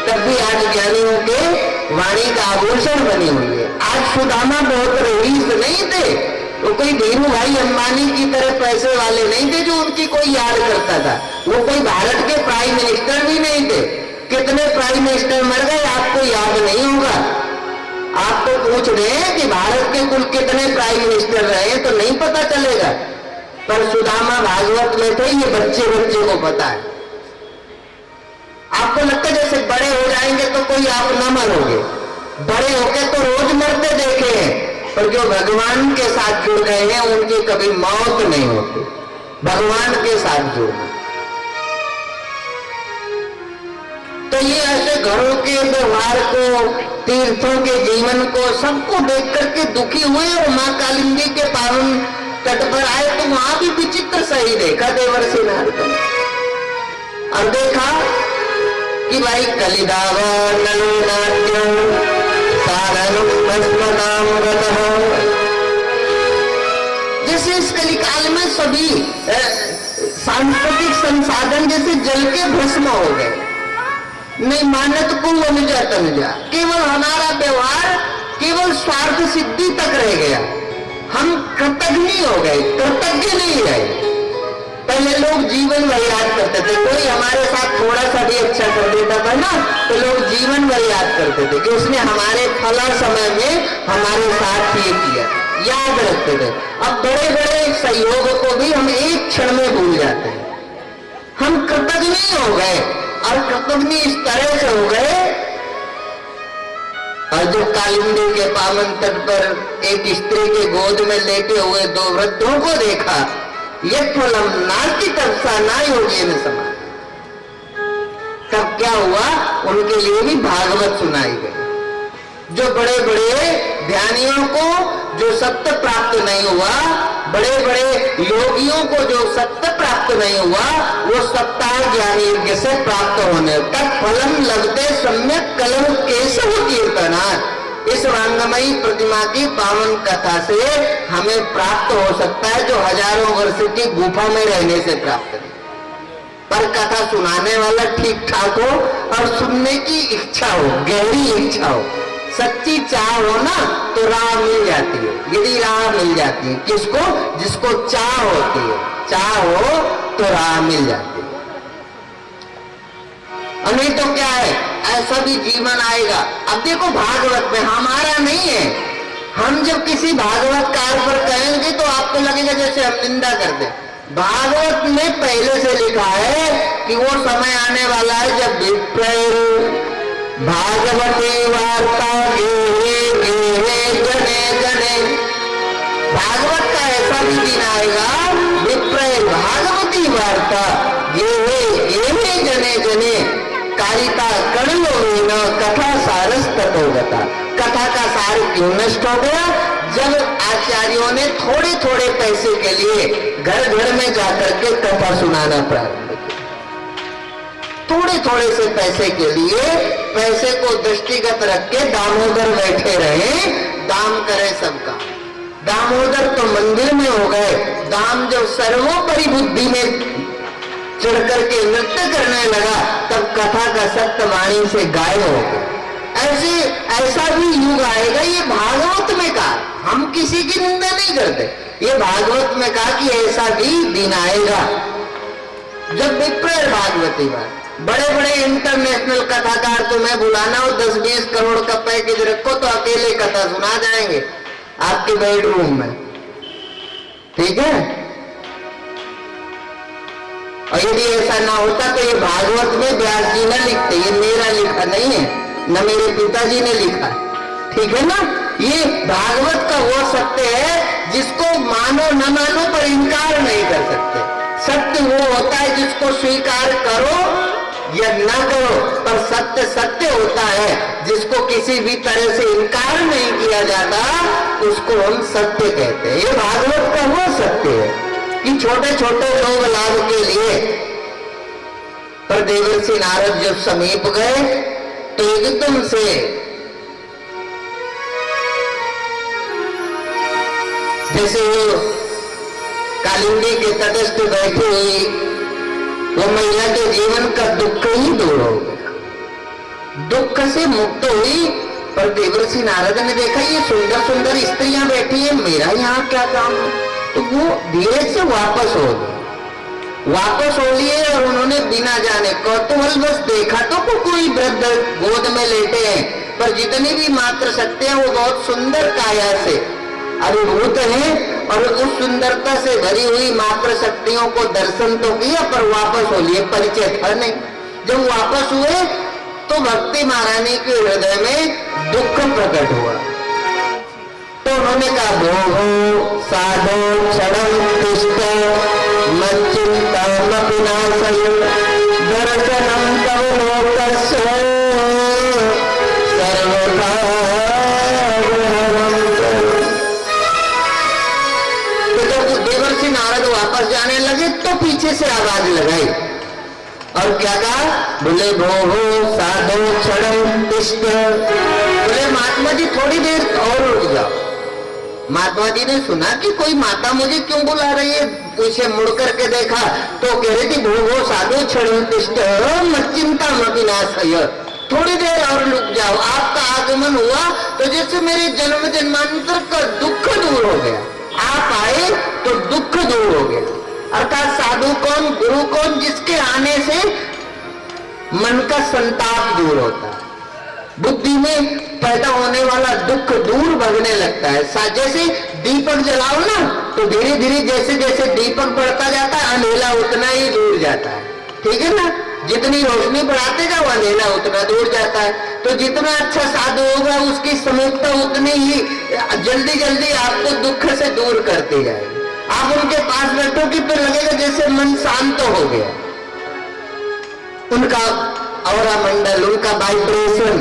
तब भी आज ज्ञानियों के वाणी का आभूषण बनी हुई है। आज सुदामा बहुत रईस नहीं थे, वो कोई धीरू भाई अंबानी की तरह पैसे वाले नहीं थे जो उनकी कोई याद करता था। वो कोई भारत के प्राइम मिनिस्टर भी नहीं थे। कितने प्राइम मिनिस्टर मर गए आपको याद नहीं होगा। आपको पूछ रहे हैं कि भारत के कुल कितने प्राइम मिनिस्टर रहे तो नहीं पता चलेगा, पर सुदामा भागवत में थे, ये बच्चे बच्चे को पता है। आपको लगता है जैसे बड़े हो जाएंगे तो कोई आप न मरोगे, बड़े होके तो रोज मरते देखे हैं, पर जो भगवान के साथ जुड़ गए हैं उनकी कभी मौत नहीं होती। भगवान के साथ जुड़ना, तो ये ऐसे घरों के व्यवहार को, तीर्थों के जीवन को, सबको देख करके दुखी हुए और मां कालिंदी के पावन तट पर आए तो वहां भी विचित्र सही देखा देवर्षि नारद, और देखा कि भाई कलिदावा नलिनाट्यम जैसे इस कलिकाल में सभी सांस्कृतिक संसाधन जैसे जल के भस्म हो गए। नहीं माने तो कुल अनुजा तनुजा, केवल हमारा व्यवहार केवल स्वार्थ सिद्धि तक रह गया। हम कृतज्ञ हो गए, कृतज्ञ नहीं रहे। पहले लोग जीवन भर याद करते थे, कोई हमारे साथ थोड़ा सा भी अच्छा कर देता था ना तो लोग जीवन भर याद करते थे कि उसने हमारे फला समय में हमारे साथ ये किया, याद रखते थे। अब बड़े बड़े सहयोग को भी हम एक क्षण में भूल जाते हैं। हम कृतज्ञ हो गए और कृतज्ञ इस तरह से हो गए। और जो कालिंदी के पावन तट पर एक स्त्री के गोद में लेटे हुए दो वृद्धों को देखा, यत्फलम नास्ति तपसा ना योगी में समा। तब क्या हुआ, उनके लिए भी भागवत सुनाई गई। जो बड़े बड़े ध्यानियों को जो सत्य प्राप्त नहीं हुआ, बड़े बड़े योगियों को जो सत्य प्राप्त नहीं हुआ, वो सत्ता ज्ञानी यज्ञ से प्राप्त होने तक फलम लगते सम्यक कलम केशव कीर्तना। इस रंगमयी प्रतिमा की पावन कथा से हमें प्राप्त हो सकता है जो हजारों वर्ष की गुफा में रहने से प्राप्त नहीं। पर कथा सुनाने वाला ठीक ठाक हो और सुनने की इच्छा हो, गहरी इच्छा हो, सच्ची चाह हो ना तो राह मिल जाती है। यदि राह मिल जाती है किसको, जिसको चाह होती है, चाह हो तो राह मिल जाती है। और नहीं तो क्या है, ऐसा भी जीवन आएगा। अब देखो भागवत में हमारा नहीं है, हम जब किसी भागवतकार पर कहेंगे तो आपको लगेगा जैसे हम निंदा करते। भागवत में पहले से लिखा है कि वो समय आने वाला है जब विप्र भागवती वार्ता जने जने। भागवत का ऐसा भी दिन आएगा, विप्र भागवती वार्ता ये जने जने कारिता कड़लो न कथा सारस तथोगता। कथा का सार क्यों नष्ट हो गया, जब आचार्यों ने थोड़े थोड़े पैसे के लिए घर घर में जाकर के कथा सुनाना प्रारंभ किया। थोड़े थोड़े से पैसे के लिए, पैसे को दृष्टिगत रख के दामोदर बैठे रहे, दाम करे सबका। दामोदर तो मंदिर में हो गए, दाम जब सर्वोपरि बुद्धि में चढ़ करके नृत्य करने लगा तब कथा का सत्य वाणी से गायब हो गया। ऐसा भी युग आएगा, ये भागवत में कहा, हम किसी की निंदा नहीं करते, ये भागवत में कहा कि ऐसा भी दिन आएगा जब विप्र भागवती बात। बड़े बड़े इंटरनेशनल कथाकार तुम्हें बुलाना हो, 10-20 करोड़ का पैकेज रखो तो अकेले कथा सुना जाएंगे आपके बेडरूम में, ठीक है। और यदि ऐसा ना होता तो ये भागवत में व्यास जी न लिखते, ये मेरा लिखा नहीं है, न मेरे पिताजी ने लिखा, ठीक है ना। ये भागवत का वो सत्य है जिसको मानो न मानो पर इनकार नहीं कर सकते। सत्य वो होता है जिसको स्वीकार करो या ना करो, पर सत्य सत्य होता है जिसको किसी भी तरह से इनकार नहीं किया जाता, उसको हम सत्य कहते हैं। ये भागवत का वो सत्य है कि छोटे छोटे लोग लाभ के लिए। पर देवर्षि नारद जब समीप गए तो एकदम से जैसे वो कालिंदी के तटस्थ बैठी हुई वो महिला के जीवन का दुख ही दूर हो गया, दुख से मुक्त हुई। पर देवर्षि नारद ने देखा ये सुंदर सुंदर स्त्रियां बैठी है, मेरा यहाँ क्या काम है, तो वो धीरे से वापस हो लिए और उन्होंने बिना जाने कौतूहल बस देखा तो कोई वृद्ध गोद में लेटे हैं, पर जितनी भी मात्र शक्तियां वो बहुत सुंदर काया से अभिभूत हैं और उस सुंदरता से भरी हुई मात्र शक्तियों को दर्शन तो किया पर वापस हो लिए, परिचय था नहीं। जब वापस हुए तो भक्ति महारानी के हृदय में दुख प्रकट हुआ, तो उन्होंने कहा भोगो साधो क्षणम तिष्ठ मच्चिंतमपि नाशयम् दर्शनं तव लोकस्य सर्वथा विहरम्। तो जब देवर्षि नारद वापस जाने लगे तो पीछे से आवाज लगाई और क्या कहा, बोले भोगो साधो क्षणम तिष्ठ। बोले महात्मा जी थोड़ी देर और रुक जाओ, महात्मा जी ने सुना कि कोई माता मुझे क्यों बुला रही है, उसे मुड़ करके देखा तो कह रही थी, भो साधु क्षणतिष्ठ मच्चिंता विनाशय, थोड़ी देर और रुक जाओ, आपका आगमन हुआ तो जैसे मेरे जन्म जन्मांतर का दुख दूर हो गया, आप आए तो दुख दूर हो गया। अर्थात साधु कौन, गुरु कौन, जिसके आने से मन का संताप दूर होता है, बुद्धि में पैदा होने वाला दुख दूर भगने लगता है। जैसे दीपक जलाओ ना तो धीरे धीरे जैसे जैसे दीपक बढ़ता जाता है अंधेला उतना ही दूर जाता है, ठीक है ना। जितनी रोशनी बढ़ाते जाओ अंधेला उतना दूर जाता है। तो जितना अच्छा साधु होगा उसकी समीपता उतनी ही जल्दी जल्दी आपको दुख से दूर करती जाएगी। आप उनके पास बैठो कि फिर लगेगा जैसे मन शांत हो गया, उनका औरा मंडल, उनका वाइब्रेशन,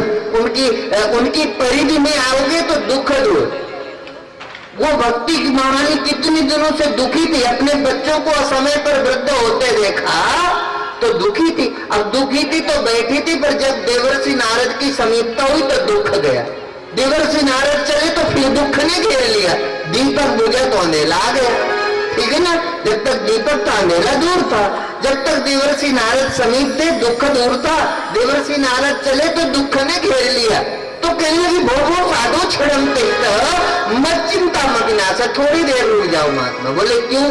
उनकी परिधि में आओगे तो दुख दूर। वो भक्ति की महारानी कितने दिनों से दुखी थी, अपने बच्चों को असमय पर वृद्ध होते देखा तो दुखी थी। अब दुखी थी तो बैठी थी, पर जब देवर्षि नारद की समीपता हुई तो दुख गया। देवर्षि नारद चले तो फिर दुख ने घेर लिया, दीपक बुझा तो अंधेला आ गया, ठीक है ना। जब तक दीपक था अंधेला दूर था, जब तक देवर्षि नारद समीप थे दुख दूर था, देवर्षि नारद चले तो दुख ने घेर लिया। तो कहने लगी, भो साधु क्षणतिष्ठ मच्चिंता विनाशय, थोड़ी देर रुक जाओ महात्मा। बोले क्यों?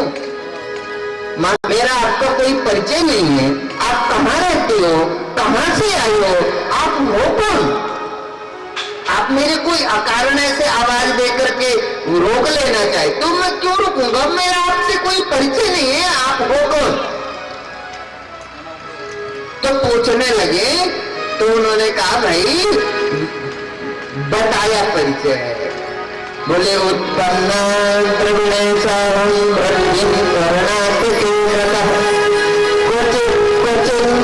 मेरा आपका कोई परिचय नहीं है, आप कहाँ रहते हो, कहाँ से आए हो, आप हो कौन? आप मेरे कोई अकारण ऐसे आवाज देकर के रोक लेना चाहे तो मैं क्यों रुकूंगा, मेरा आपसे कोई परिचय नहीं है, आप हो कौन? तो पूछने लगे तो उन्होंने कहा, भाई बताया परिचय। बोले, उत्पन्न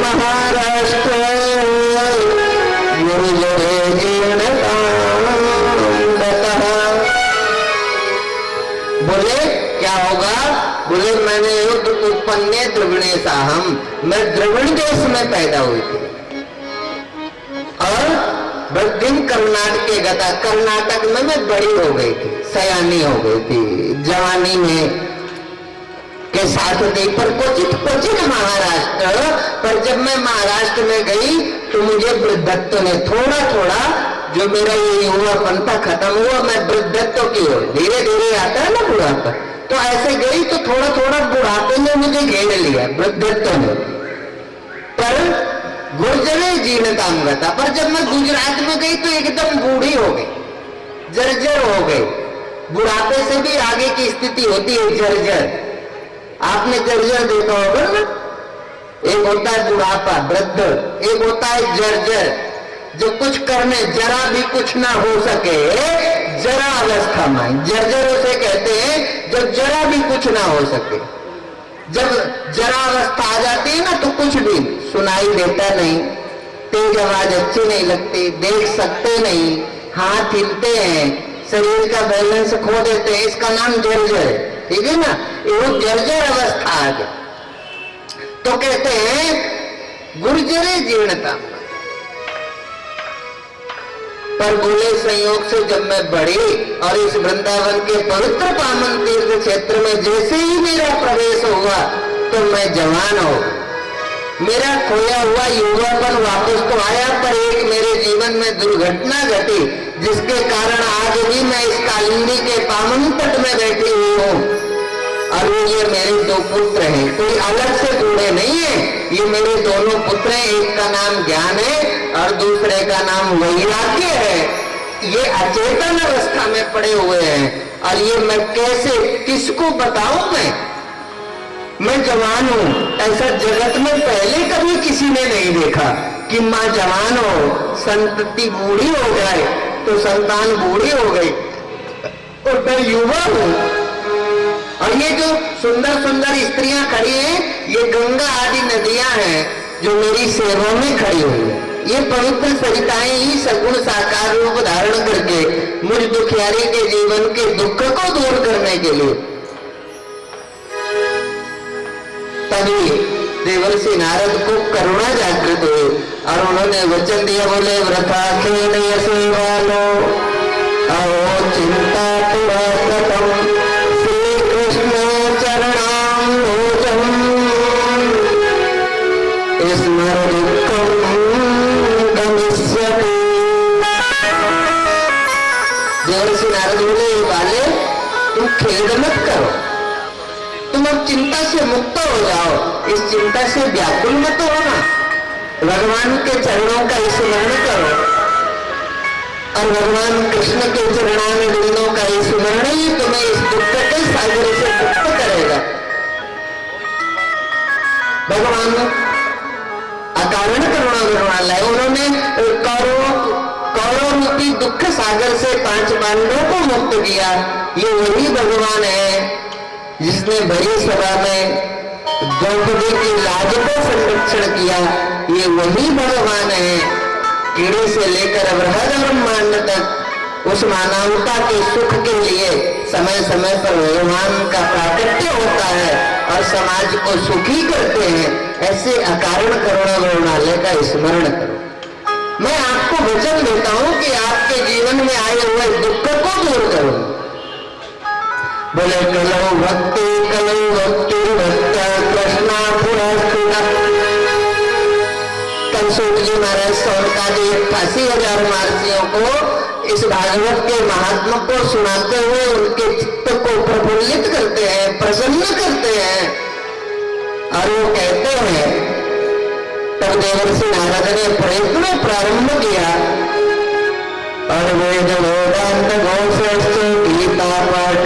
महाराष्ट्र बोले क्या होगा? बोले मैंने उत्पन्न द्रविणे साहम, मैं द्रविण देश में पैदा हुई थी और बद्धिम कर्नाटक के गता, कर्नाटक में मैं बड़ी हो गई थी, सयानी हो गई थी, जवानी में के साथ थी, पर क्वचित महाराष्ट्र। पर जब मैं महाराष्ट्र में गई तो मुझे वृद्धत्व ने थोड़ा थोड़ा, जो मेरा ये युवापन था खत्म हुआ, मैं वृद्धत्व की ओर, धीरे धीरे आता है ना बुढ़ापा, तो ऐसे गई तो थोड़ा थोड़ा बुढ़ापे ने मुझे घेर लिया, वृद्धत्व ने। पर गुर्जरे जीर्णताम गता, पर जब मैं गुजरात में गई तो एकदम बूढ़ी हो गई, जर्जर हो गई। बुढ़ापे से भी आगे की स्थिति होती है जर्जर, आपने जर्जर देखा होगा ना। एक होता है बुढ़ापा वृद्ध, एक होता है जर्जर, जो कुछ करने जरा भी कुछ ना हो सके, जरा अवस्था में जर्जर उसे कहते हैं जब जरा भी कुछ ना हो सके। जब जरा अवस्था आ जाती है ना तो कुछ भी सुनाई देता नहीं, तेज आवाज अच्छी नहीं लगती, देख सकते नहीं, हाथ हिलते हैं, शरीर का बैलेंस खो देते हैं, इसका नाम जर्जर है, ठीक है ना। वो जर्जर अवस्था आ गई तो कहते हैं गुर्जरे जीर्णता। पर बोले संयोग से जब मैं बढ़ी और इस वृंदावन के पवित्र पावन तीर्थ क्षेत्र में जैसे ही मेरा प्रवेश हुआ तो मैं जवान हो, मेरा खोया हुआ युवापन वापस तो आया, पर एक मेरे जीवन में दुर्घटना घटी जिसके कारण आज भी मैं इस कालिंदी के पावन तट में बैठी हुई हूँ। और ये मेरे दो पुत्र हैं, कोई अलग से जुड़े नहीं है, ये मेरे दोनों पुत्र हैं, एक का नाम ज्ञान है और दूसरे का नाम वैराग्य है। ये अचेतन अवस्था में पड़े हुए हैं और ये मैं कैसे किसको बताऊं? मैं जवान हूं, ऐसा जगत में पहले कभी किसी ने नहीं देखा कि माँ जवान हो, संतति बूढ़ी हो जाए तो संतान बूढ़ी हो गई, और मैं युवा हूं। और ये जो सुंदर सुंदर स्त्रियां खड़ी हैं, ये गंगा आदि नदियां हैं जो मेरी सेवा में खड़ी हुई है। ये पवित्र सरिताएं ही सगुण साकार रूप धारण करके मुझ दुखियारी के जीवन के दुख को दूर करने के लिए। तभी देवर्षि नारद को करुणा जागृत हुई और उन्होंने वचन दिया, बोले व्रता खेल सेवा लो, चिंता खेद मत करो, तुम अब चिंता से मुक्त हो जाओ, इस चिंता से व्याकुल मत होना, भगवान के चरणों का स्मरण करो और भगवान कृष्ण के चरणारविंदों का स्मरण ही तुम्हें इस दुख के सागर से मुक्त करेगा। भगवान अकारण करुणा करुणालय, उन्होंने कौरव रूपी दुख सागर से 5 पांडवों को मुक्त किया। ये वही भगवान है जिसने बड़ी सभा में द्रौपदी की लाज को संरक्षण किया। ये वही भगवान है कीड़े से लेकर ब्रह्मांड तक उस मानवता के सुख के लिए समय समय पर भगवान का प्राकट्य होता है और समाज को सुखी करते हैं। ऐसे अकारण करुणा करुणालय का स्मरण करो। मैं आपको वचन देता हूं कि आपके जीवन में आए हुए दुख को दूर करो। बोले कलो भक्ति भक्त्या कृष्णा पुरस्कृता। कंसूट जी महाराज सौनका जी 88,000 महर्षियों को इस भागवत के महात्मा को सुनाते हुए उनके चित्त को प्रफुल्लित करते हैं, प्रसन्न करते हैं और वो कहते हैं, तब देवर्षि नारद ने प्रयत्न प्रारंभ किया और वेद वेदांत घोष गीता पाठ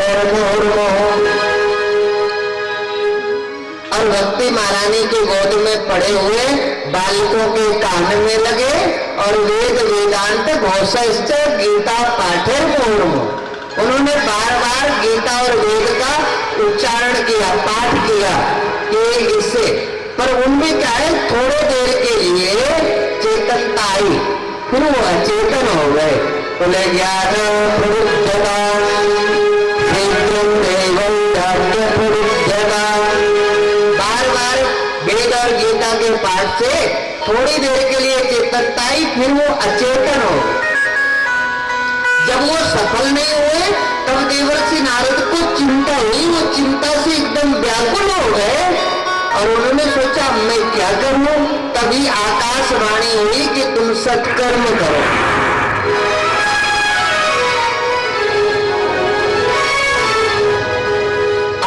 और भक्ति महारानी की गोद में पड़े हुए बालकों के कान में लगे और वेद वेदांत घोष गीता पाठे मुर्मु। उन्होंने बार बार गीता और वेद का उच्चारण किया, पाठ किया कि इससे, पर उनमें क्या है, थोड़े देर के लिए चेतनता आई, फिर वो अचेतन हो गए। बोले ज्ञान प्रबुद्धता बार बार वेद और गीता के पाठ से थोड़ी देर के लिए चेतनता आई, फिर वो अचेतन हो गए। जब वो सफल नहीं हुए तब देवर्षि नारद को चिंता हुई, वो चिंता से एकदम व्याकुल हो गए और उन्होंने सोचा मैं क्या करूं। तभी आकाशवाणी हुई कि तुम सत्कर्म करो।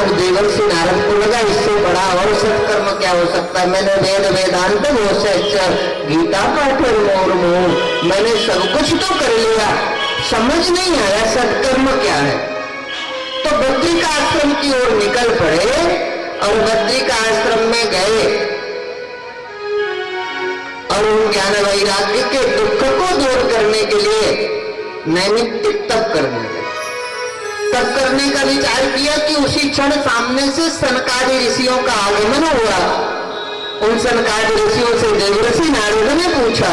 अब देवर्षि नारद को लगा इससे बड़ा और सत्कर्म क्या हो सकता है। मैंने वेद वेदांत गीता पाठ और मैंने सब कुछ तो कर लिया, समझ नहीं आया सत्कर्म क्या है। तो बद्रिका आश्रम की ओर निकल पड़े और बद्रिका आश्रम में गए और उन ज्ञान वैराग्य के दुख को दूर करने के लिए नैमित्तिक तप करने लगे। तप करने का विचार किया कि उसी क्षण सामने से सनकादि ऋषियों का आगमन हुआ। उन सनकादि ऋषियों से देवर्षि नारद ने पूछा,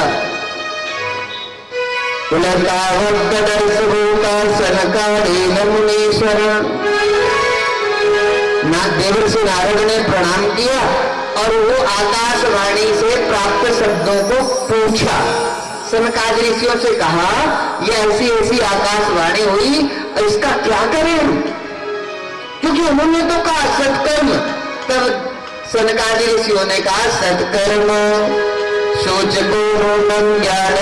देवर्षि नारद ने प्रणाम किया और वो आकाशवाणी से प्राप्त शब्दों को पूछा। सनकादि ऋषियों से कहा, ये ऐसी ऐसी आकाशवाणी हुई, इसका क्या करें, क्योंकि उन्होंने तो कहा सत्कर्म। तब सनकादि ऋषियों ने कहा सत्कर्म सोचको ज्ञान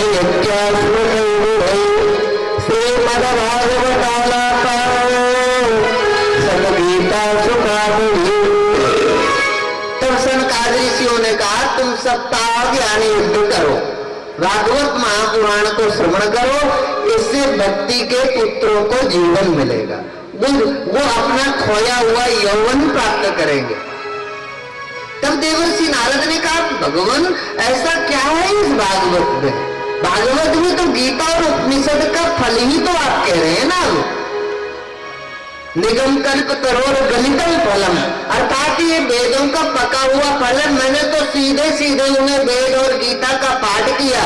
तब सनकादि ऋषियों ने कहा तुम सप्ताह ज्ञान युद्ध करो, भागवत महापुराण को श्रवण करो, इससे भक्ति के पुत्रों को जीवन मिलेगा, वो अपना खोया हुआ यौवन प्राप्त करेंगे। तब देवर्षि नारद ने कहा, भगवान ऐसा क्या है इस भागवत में? भागवत में तो गीता और उपनिषद का फल ही तो आप कह रहे हैं ना, निगम कल्प तरोर गलितम फलम, अर्थात ये वेदों का पका हुआ फल है। मैंने तो सीधे सीधे उन्हें वेद और गीता का पाठ किया,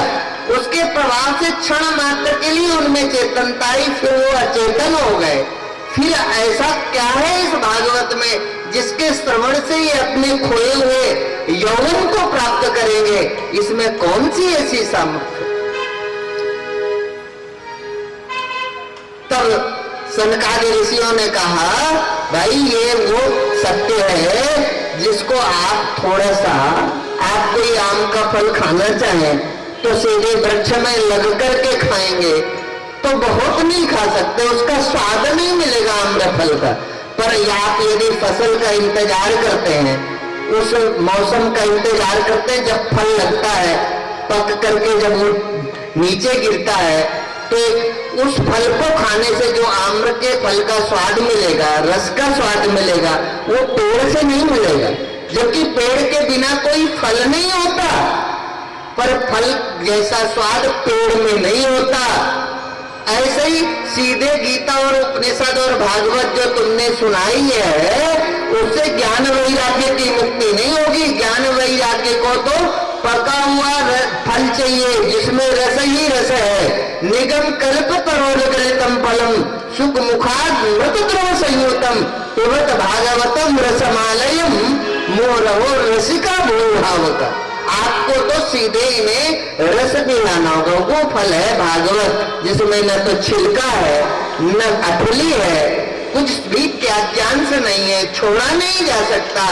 उसके प्रभाव से क्षण मात्र के लिए उनमें चेतनता आई, फिर वो अचेतन हो गए। फिर ऐसा क्या है इस भागवत में जिसके श्रवण से ये अपने खोए हुए यौवन को प्राप्त करेंगे? इसमें कौन सी ऐसी सामर्थ्य? तब सनकादि ऋषियों ने कहा, भाई ये वो सत्य है जिसको आप थोड़ा सा, आप कोई आम का फल खाना चाहें तो सीधे वृक्ष में लग करके खाएंगे तो बहुत नहीं खा सकते, उसका स्वाद नहीं मिलेगा आम्रफल का। पर आप यदि फसल का इंतजार करते हैं, उस मौसम का इंतजार करते हैं जब फल लगता है, पक करके जब वो नीचे गिरता है, तो उस फल को खाने से जो आम्र के फल का स्वाद मिलेगा, रस का स्वाद मिलेगा, वो पेड़ से नहीं मिलेगा। जबकि पेड़ के बिना कोई फल नहीं होता, पर फल जैसा स्वाद पेड़ में नहीं होता। ऐसे ही सीधे गीता और उपनिषद और भागवत जो तुमने सुनाई है, उससे ज्ञान वैराग्य की मुक्ति नहीं होगी। ज्ञान वैराग्य को तो पका हुआ फल चाहिए जिसमें रस ही रस है। निगम कल्प तरोल गलितम फलम सुख मुखाद मृत द्रव संयुतम पिबत भागवतम रसमालयम मोरहो रसिका भूभावता। आपको तो सीधे इन्हें रस पिलाना होगा। वो फल है भागवत, जिसमें न तो छिलका है न अठुली है, कुछ भी त्याज्यान से नहीं है, छोड़ा नहीं जा सकता।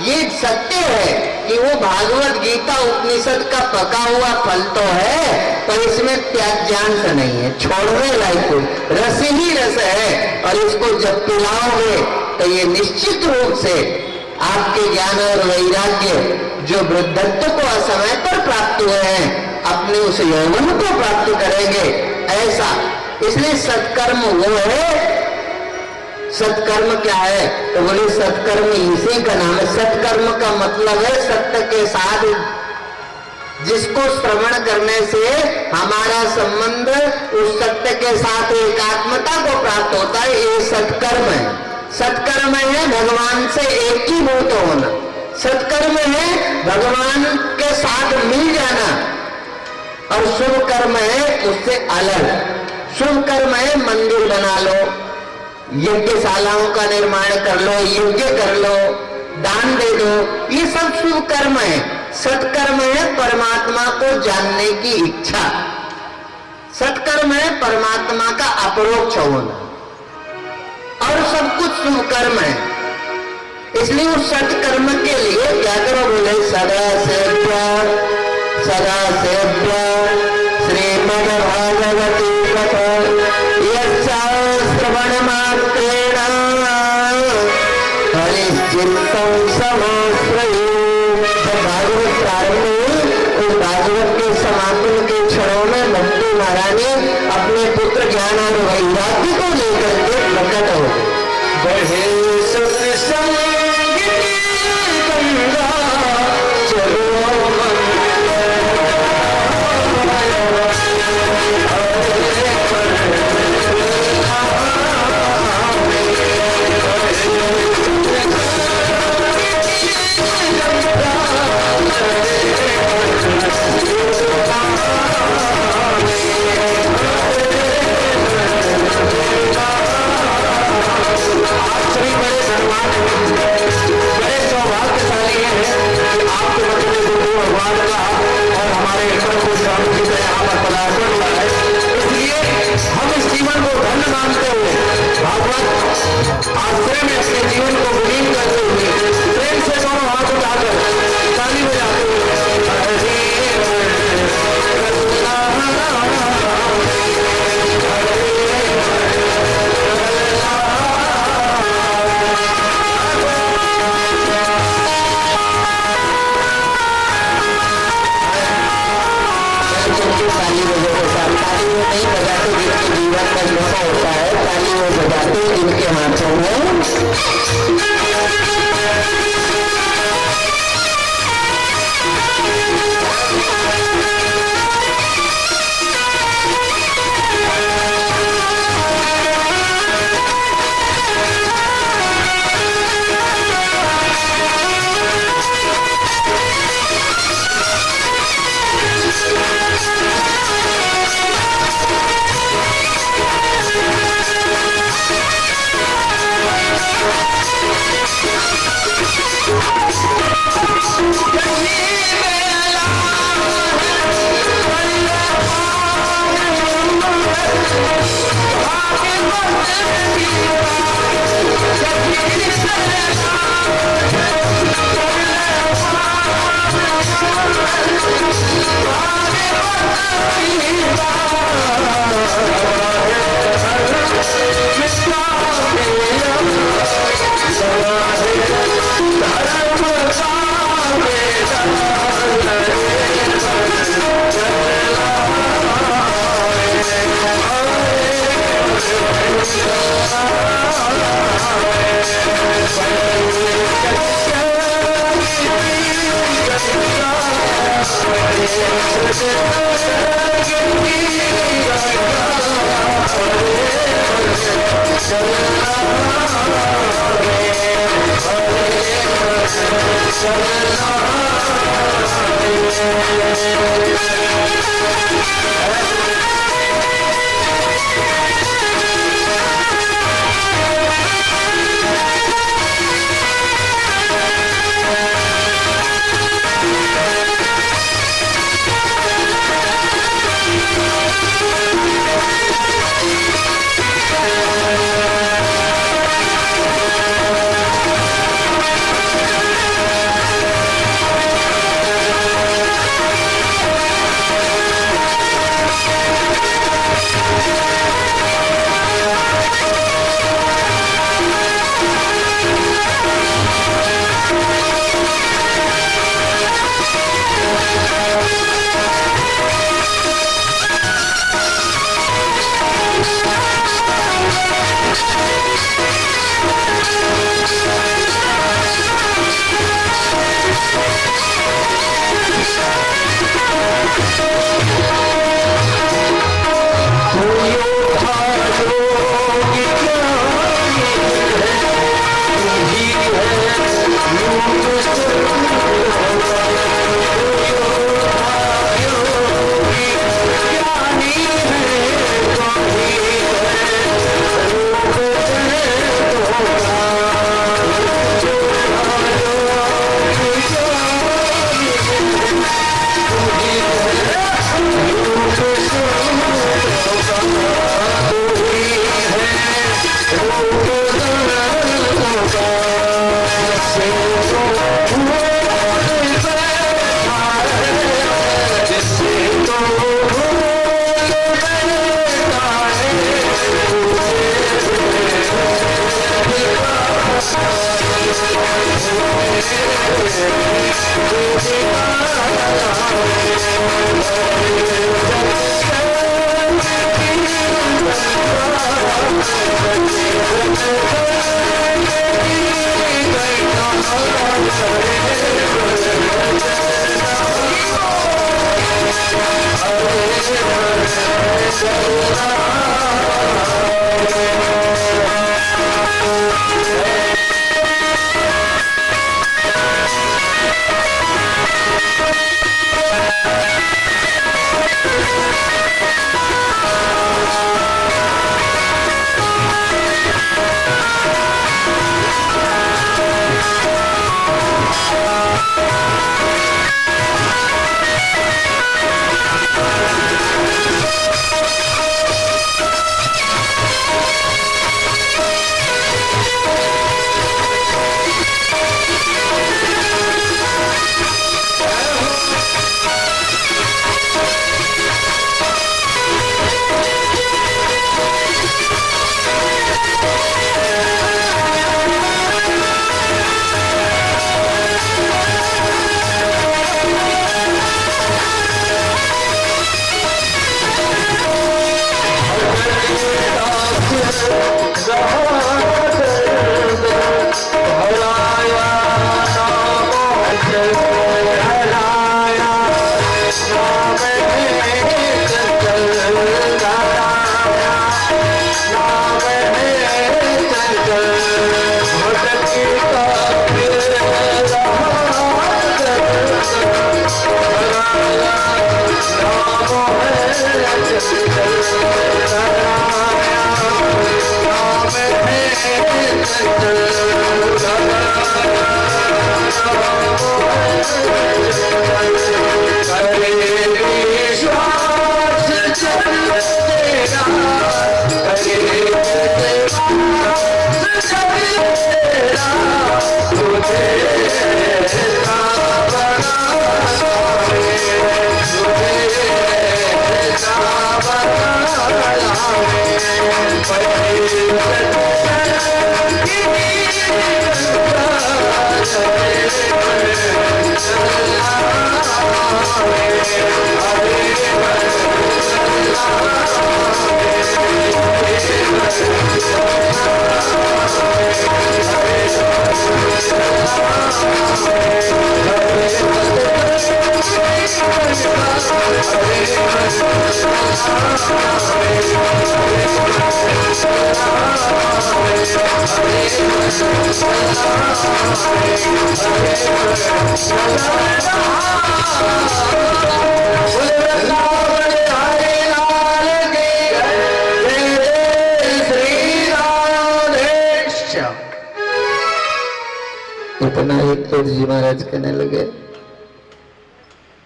ये सत्य है कि वो भागवत गीता उपनिषद का पका हुआ फल तो है, पर इसमें त्याज्यान से नहीं है, छोड़ने लायक कोई रस ही रस है। और इसको जब पिलाओगे तो ये निश्चित रूप से आपके ज्ञान और वैराग्य जो वृद्धत्व को असमय पर प्राप्त हुए हैं, अपने उस यौवन को प्राप्त करेंगे। ऐसा इसलिए सत्कर्म वो है। सत्कर्म क्या है? तो बोले सत्कर्म इसी का नाम है। सत्कर्म का मतलब है सत्य के साथ जिसको श्रवण करने से हमारा संबंध उस सत्य के साथ एकात्मता को प्राप्त होता है, ये सत्कर्म है। सत्कर्म है भगवान से एकीभूत होना। सत्कर्म है भगवान के साथ मिल जाना। और शुभ कर्म है उससे अलग। शुभ कर्म है मंदिर बना लो, यज्ञशालाओं का निर्माण कर लो, यज्ञ कर लो, दान दे दो, ये सब शुभ कर्म है। सत्कर्म है परमात्मा को जानने की इच्छा। सत्कर्म है परमात्मा का अपरोक्ष होना। और सब कुछ शुभ कर्म है। इसलिए उस सत्कर्म के लिए क्या करो? बोले सदा सेव्य श्रीमद् भागवती कथा श्रवण मात्रेण हरिश्चित्तं समाश्रये। जब भागवत प्रारंभ हुई, उस भागवत के समापन के क्षणों में भक्ति महारानी अपने पुत्र ज्ञान और वैराग्य को लेकर के प्रकट हो गए। इतना ही तुलसी जी महाराज कहने लगे,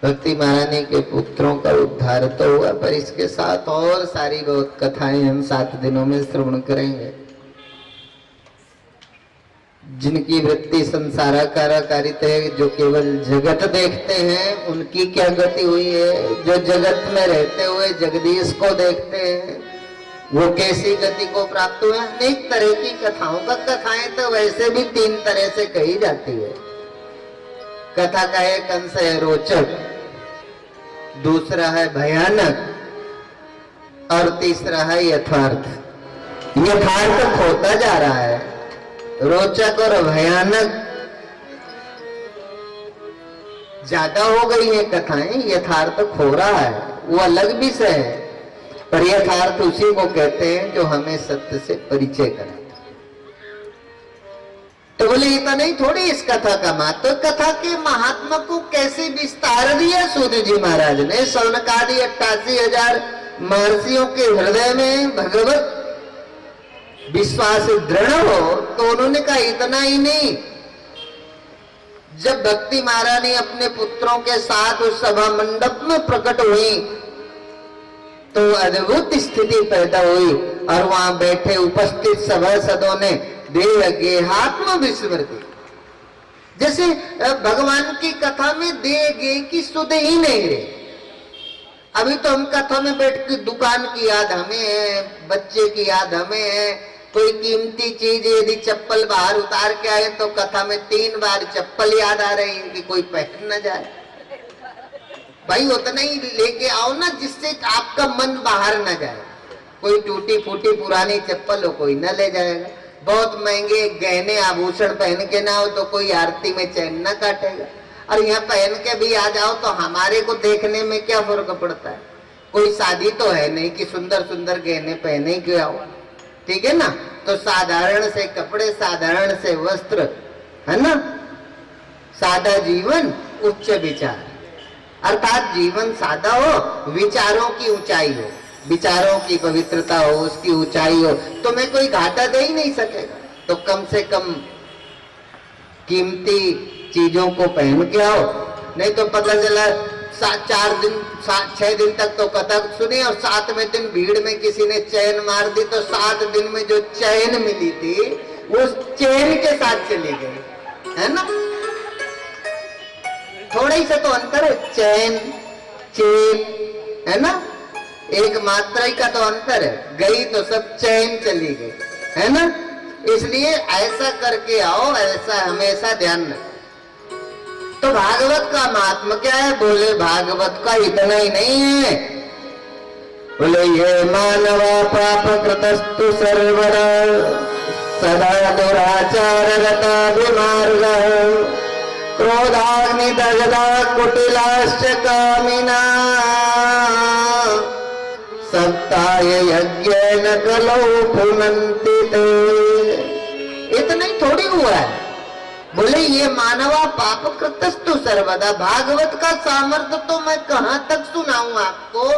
भक्ति महारानी के पुत्रों का उद्धार तो हुआ, पर इसके साथ और सारी बहुत कथाएं हम 7 दिनों में श्रवण करेंगे। जिनकी वृत्ति संसाराकारित है, जो केवल जगत देखते हैं, उनकी क्या गति हुई है। जो जगत में रहते हुए जगदीश को देखते हैं, वो कैसी गति को प्राप्त हुए। अनेक तरह की कथाओं का, कथाएं तो वैसे भी 3 तरह से कही जाती है। कथा का एक अंश है रोचक, दूसरा है भयानक, और तीसरा है यथार्थ। यथार्थ खोता जा रहा है, रोचक और भयानक ज्यादा हो गई है कथाएं, यथार्थ खो रहा है, वो अलग विषय है। पर यथार्थ उसी को कहते हैं जो हमें सत्य से परिचय कराता। तो बोले इतना नहीं थोड़ी इस कथा का महत्व, तो कथा के महात्मा को कैसे विस्तार दिया सूत जी महाराज ने। सौनकादि 88,000 महर्षियों के हृदय में भगवत विश्वास दृढ़ हो, तो उन्होंने कहा इतना ही नहीं। जब भक्ति महारानी अपने पुत्रों के साथ उस सभा मंडप में प्रकट हुई, तो अद्भुत स्थिति पैदा हुई, और वहां बैठे उपस्थित सभासदों ने देह गेहात्म विस्मृति, जैसे भगवान की कथा में देह गे की सुध ही नहीं रही। अभी तो हम कथा में बैठ के दुकान की याद हमें है, बच्चे की याद हमें है, कोई कीमती चीज यदि चप्पल बाहर उतार के आए तो कथा में 3 बार चप्पल याद आ रही है कि कोई पहन न जाए। भाई उतना ही लेके आओ ना जिससे आपका मन बाहर न जाए। कोई टूटी फूटी पुरानी चप्पल हो कोई न ले जाएगा, बहुत महंगे गहने आभूषण पहन के ना हो तो कोई आरती में चैन न काटेगा, और यहाँ पहन के भी आ जाओ तो हमारे को देखने में क्या फर्क पड़ता है। कोई शादी तो है नहीं कि सुंदर सुंदर गहने पहने के आओ, ठीक है ना। तो साधारण से कपड़े, साधारण से वस्त्र, है ना। सादा जीवन उच्च विचार, अर्थात जीवन सादा हो, विचारों की ऊंचाई हो, विचारों की पवित्रता हो, उसकी ऊंचाई हो, तो मैं कोई घाटा दे ही नहीं सकेगा। तो कम से कम कीमती चीजों को पहन के आओ, नहीं तो पता चला 6 दिन तक तो कथा सुनी और 7वें दिन भीड़ में किसी ने चैन मार दी, तो 7 दिन में जो चैन मिली थी वो चैन के साथ चली गई, है ना। थोड़ा ही सा तो अंतर है, चैन चैन, है ना, एक मात्रा का तो अंतर है। गई तो सब चैन चली गई, है ना। इसलिए ऐसा करके आओ, ऐसा हमेशा ध्यान रखो। तो भागवत का महात्मा क्या है? बोले भागवत का इतना ही नहीं है, बोले ये मानवा पाप कृतस्तु सर्वदा सदा दुराचार रता विमार्ग क्रोधाग्नि दग्धा कुटिलाश्च कामिना सप्ताय यज्ञेन कलौ पुनन्ति ते। इतना ही थोड़ी हुआ है। बोले ये मानवा पाप कृतस्तु सर्वदा, भागवत का सामर्थ्य तो मैं कहां तक सुनाऊं आपको।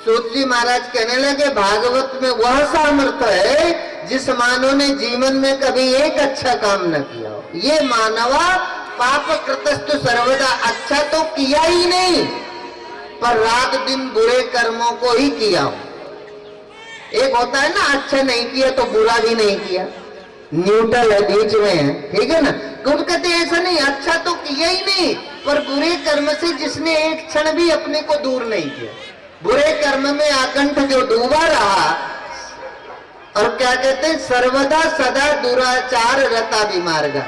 सूत जी महाराज कहने लगे भागवत में वह सामर्थ्य है जिस मानव ने जीवन में कभी एक अच्छा काम न किया हो। ये मानवा पाप कृतस्तु सर्वदा, अच्छा तो किया ही नहीं पर रात दिन बुरे कर्मों को ही किया हो। एक होता है ना अच्छा नहीं किया तो बुरा भी नहीं किया, न्यूट्रल है, बीच में है, ठीक है ना। कुछ कहते ऐसा नहीं, अच्छा तो किया ही नहीं पर बुरे कर्म से जिसने एक क्षण भी अपने को दूर नहीं किया, बुरे कर्म में आकंठ जो डूबा रहा, और क्या कहते हैं सर्वदा सदा दुराचार रता विमार्गा,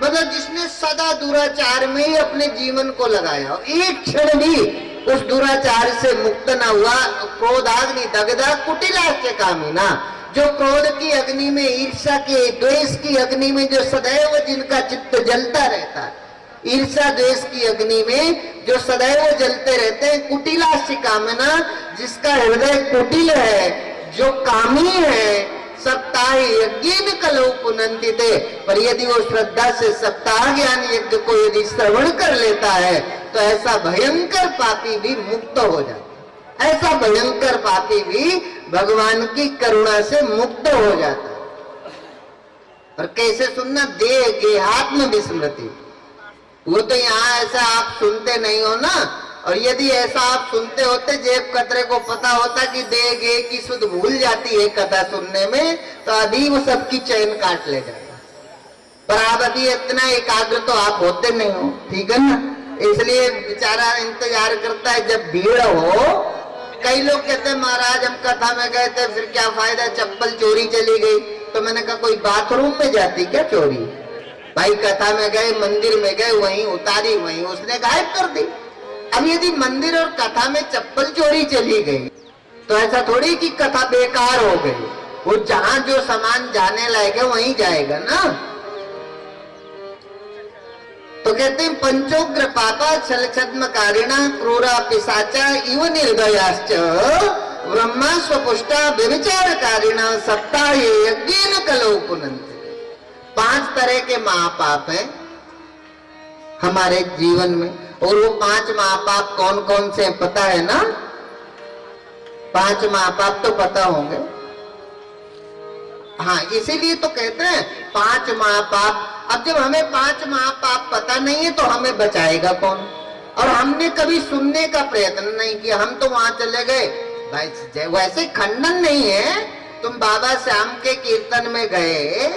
मतलब जिसने सदा दुराचार में ही अपने जीवन को लगाया, एक क्षण भी उस दुराचार से मुक्त न हुआ। क्रोधाग्नि दग्धा कुटिलाश्च कामिना, जो क्रोध की अग्नि में, ईर्ष्या के, द्वेष की अग्नि में जो सदैव जिनका चित्त जलता रहता है, ईर्ष्या द्वेष की अग्नि में जो सदैव जलते रहते हैं। कुटिलास्य कामना, जिसका हृदय कुटिल है, जो कामी है, सप्ताह यज्ञ कलौ पुनन्ति थे, पर यदि वो श्रद्धा से सप्ताह ज्ञान यज्ञ को यदि श्रवण कर लेता है तो ऐसा भयंकर पापी भी मुक्त हो जाता है। ऐसा भयंकर पापी भी भगवान की करुणा से मुक्त हो जाता है। और कैसे सुनना, देह गेहात्म विस्मृति। वो तो यहाँ ऐसा आप सुनते नहीं हो ना, और यदि ऐसा आप सुनते होते, जेब कतरे को पता होता कि देह गे की सुध भूल जाती है कथा सुनने में, तो अभी वो सबकी चैन काट ले जाएगा। पर आप अभी इतना एकाग्र तो आप होते नहीं हो, ठीक है ना, इसलिए बेचारा इंतजार करता है जब भीड़ हो। कई लोग कहते हैं महाराज हम कथा में गए थे, फिर क्या फायदा, चप्पल चोरी चली गई। तो मैंने कहा कोई बाथरूम में जाती क्या चोरी? भाई कथा में गए, मंदिर में गए, वहीं उतारी, वहीं उसने गायब कर दी। अब यदि मंदिर और कथा में चप्पल चोरी चली गई तो ऐसा थोड़ी कि कथा बेकार हो गई। वो जहां जो सामान जाने लायक है वहीं जाएगा ना। तो कहते हैं पंचोग्र पापा छल छद्म कारिणा क्रूरा पिशाचा इव निर्दयाश्च ब्रह्मा स्वपुष्टा व्यभिचार कारिणा सप्ताह यज्ञेन कलौ पुनन्ति। 5 तरह के महापाप हैं हमारे जीवन में, और वो 5 महापाप कौन कौन से पता है ना? 5 महापाप तो पता होंगे। हाँ, इसीलिए तो कहते हैं 5 महापाप। अब जब हमें 5 महापाप पता नहीं है तो हमें बचाएगा कौन? और हमने कभी सुनने का प्रयत्न नहीं किया, हम तो वहां चले गए। भाई वैसे खंडन नहीं है, तुम बाबा श्याम के कीर्तन में गए,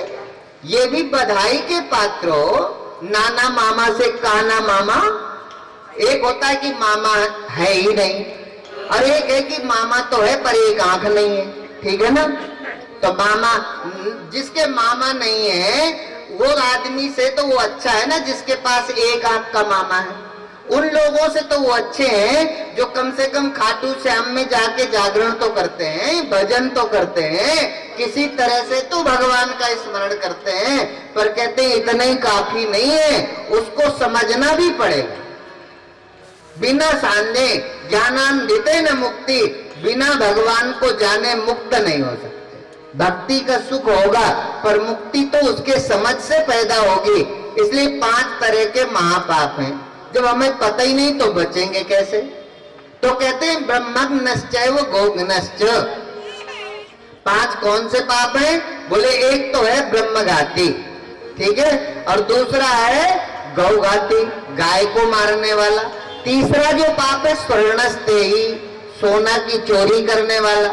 ये भी बधाई के पात्र हो। नाना मामा से काना मामा, एक होता है कि मामा है ही नहीं, और एक है कि मामा तो है पर एक आंख नहीं है, ठीक है ना। तो मामा, जिसके मामा नहीं है वो आदमी से तो वो अच्छा है ना जिसके पास एक आंख का मामा है। उन लोगों से तो वो अच्छे हैं जो कम से कम खाटू श्याम में जाके जागरण तो करते हैं, भजन तो करते हैं, किसी तरह से तो भगवान का स्मरण करते हैं। पर कहते हैं इतना ही काफी नहीं है, उसको समझना भी पड़ेगा। बिना साधने ज्ञानान्वित न मुक्ति, बिना भगवान को जाने मुक्त नहीं हो सकते। भक्ति का सुख होगा पर मुक्ति तो उसके समझ से पैदा होगी। इसलिए 5 तरह के महापाप हैं, जब हमें पता ही नहीं तो बचेंगे कैसे? तो कहते हैं ब्रह्मग्नश्चैव गोग्नश्च। 5 कौन से पाप हैं? बोले एक तो है ब्रह्मघाती, ठीक है, और दूसरा है गौघाती, गाय को मारने वाला। तीसरा जो पाप है स्वर्णस्तेही, सोना की चोरी करने वाला।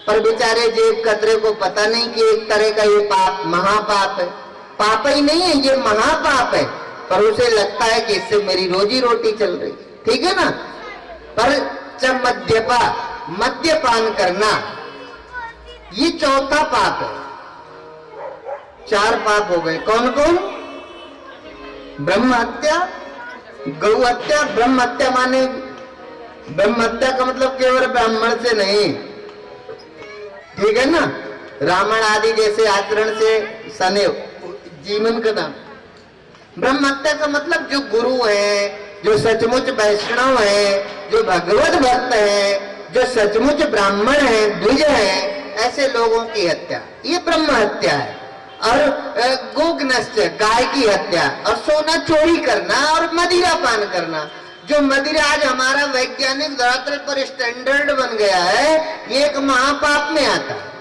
पर बेचारे जेब कतरे को पता नहीं कि एक तरह का ये पाप महापाप है। पाप ही नहीं है, ये महापाप है, पर उसे लगता है कि इससे मेरी रोजी रोटी चल रही, ठीक है ना। पर जब मद्यपान करना, ये चौथा पाप है। 4 पाप हो गए। कौन कौन? ब्रह्म हत्या, गौ हत्या। ब्रह्म हत्या माने, ब्रह्म हत्या का मतलब केवल ब्राह्मण से नहीं, ठीक है ना, रावण आदि जैसे आचरण से सने जीवन का नाम। ब्रह्म हत्या का मतलब जो गुरु है, जो सचमुच वैष्णव है, जो भगवत भक्त है, जो सचमुच ब्राह्मण है, द्विज है, ऐसे लोगों की हत्या, ये ब्रह्म हत्या है। और गोग्नश्च, गाय की हत्या, और सोना चोरी करना, और मदिरा पान करना। जो मदिरा आज हमारा वैज्ञानिक धरातल पर स्टैंडर्ड बन गया है, ये एक महापाप में आता है।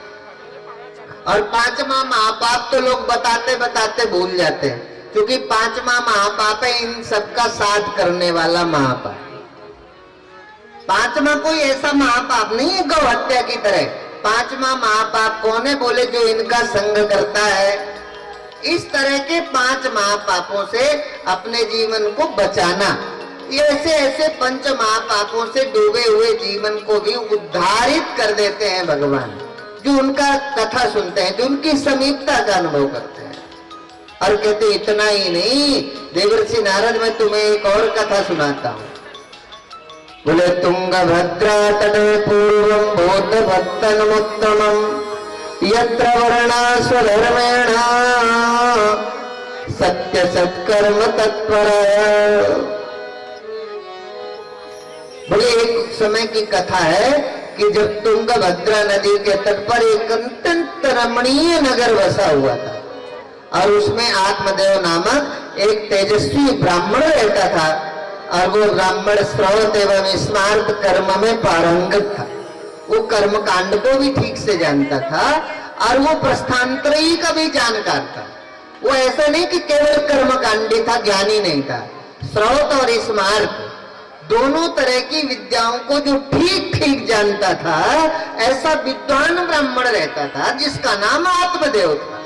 और 5वां महापाप तो लोग बताते बताते भूल जाते हैं, क्योंकि 5वां महापाप है इन सबका साथ करने वाला महापाप। 5वां कोई ऐसा महापाप नहीं है गौ हत्या की तरह। 5वां महापाप कौन है? बोले जो इनका संग करता है। इस तरह के 5 महापापों से अपने जीवन को बचाना, ये ऐसे ऐसे 5 महापापों से डूबे हुए जीवन को भी उद्धारित कर देते हैं भगवान, जो उनका कथा सुनते हैं, जो उनकी समीपता का अनुभव करते हैं। और कहते इतना ही नहीं, देवर्षि नारद, मैं तुम्हें एक और कथा सुनाता हूँ। बोले तुंगभद्रा तटे पूर्वं भूतभक्तनमुत्तमं यत्र वर्णा स्वधर्मेण सत्य सत्कर्म तत्पर। बोले एक समय की कथा है कि जब तुंगभद्रा नदी के तट पर एक अत्यंत रमणीय नगर बसा हुआ था और उसमें आत्मदेव नामक एक तेजस्वी ब्राह्मण रहता था और वो ब्राह्मण श्रौत एवं स्मार्त कर्म में पारंगत था। वो कर्म कांड को भी ठीक से जानता था और वो प्रस्थांतरी का भी जानकार था। वो ऐसा नहीं कि केवल कर्म कांडी था, ज्ञानी नहीं था। श्रौत और स्मार्त दोनों तरह की विद्याओं को जो ठीक ठीक जानता था, ऐसा विद्वान ब्राह्मण रहता था जिसका नाम आत्मदेव था।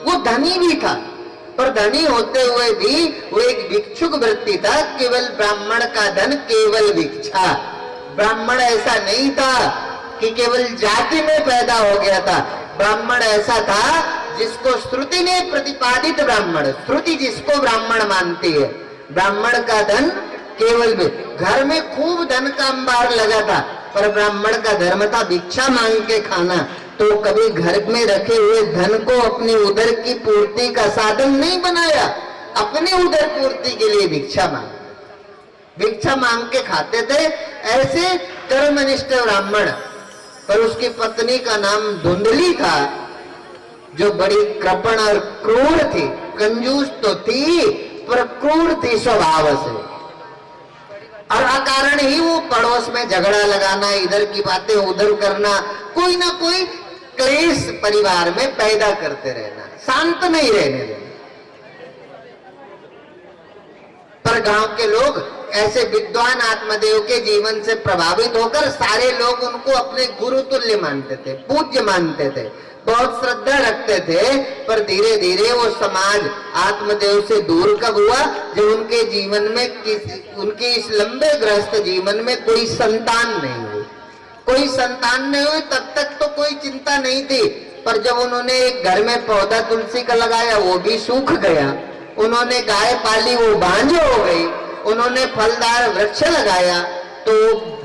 वो धनी भी था, पर धनी होते हुए भी वो एक भिक्षुक वृत्ति था। केवल ब्राह्मण का धन केवल भिक्षा। ब्राह्मण ऐसा नहीं था कि केवल जाति में पैदा हो गया था। ब्राह्मण ऐसा था जिसको श्रुति ने प्रतिपादित ब्राह्मण, श्रुति जिसको ब्राह्मण मानती है। ब्राह्मण का धन केवल घर में खूब धन का अंबार लगा था, पर ब्राह्मण का धर्म था भिक्षा मांग के खाना। तो कभी घर में रखे हुए धन को अपनी उदर की पूर्ति का साधन नहीं बनाया, अपनी उदर पूर्ति के लिए भिक्षा मांग के खाते थे। ऐसे कर्मनिष्ठ ब्राह्मण, पर उसकी पत्नी का नाम धुंधली था, जो बड़ी कृपण और क्रूर थी। कंजूस तो थी पर क्रूर थी स्वभाव से, और अकारण ही वो पड़ोस में झगड़ा लगाना, इधर की बातें उधर करना, कोई ना कोई क्लेश परिवार में पैदा करते रहना, शांत नहीं रहने देना। पर गांव के लोग ऐसे विद्वान आत्मदेव के जीवन से प्रभावित होकर सारे लोग उनको अपने गुरु तुल्य मानते थे, पूज्य मानते थे, बहुत श्रद्धा रखते थे। पर धीरे धीरे वो समाज आत्मदेव से दूर कब हुआ? जब उनके जीवन में उनके इस लंबे गृहस्थ जीवन में कोई संतान नहीं हुई। कोई संतान नहीं हुई तब तक तो कोई चिंता नहीं थी, पर जब उन्होंने एक घर में पौधा तुलसी का लगाया, वो भी सूख गया। उन्होंने गाय पाली, वो बांझ हो गई। उन्होंने फलदार वृक्ष लगाया तो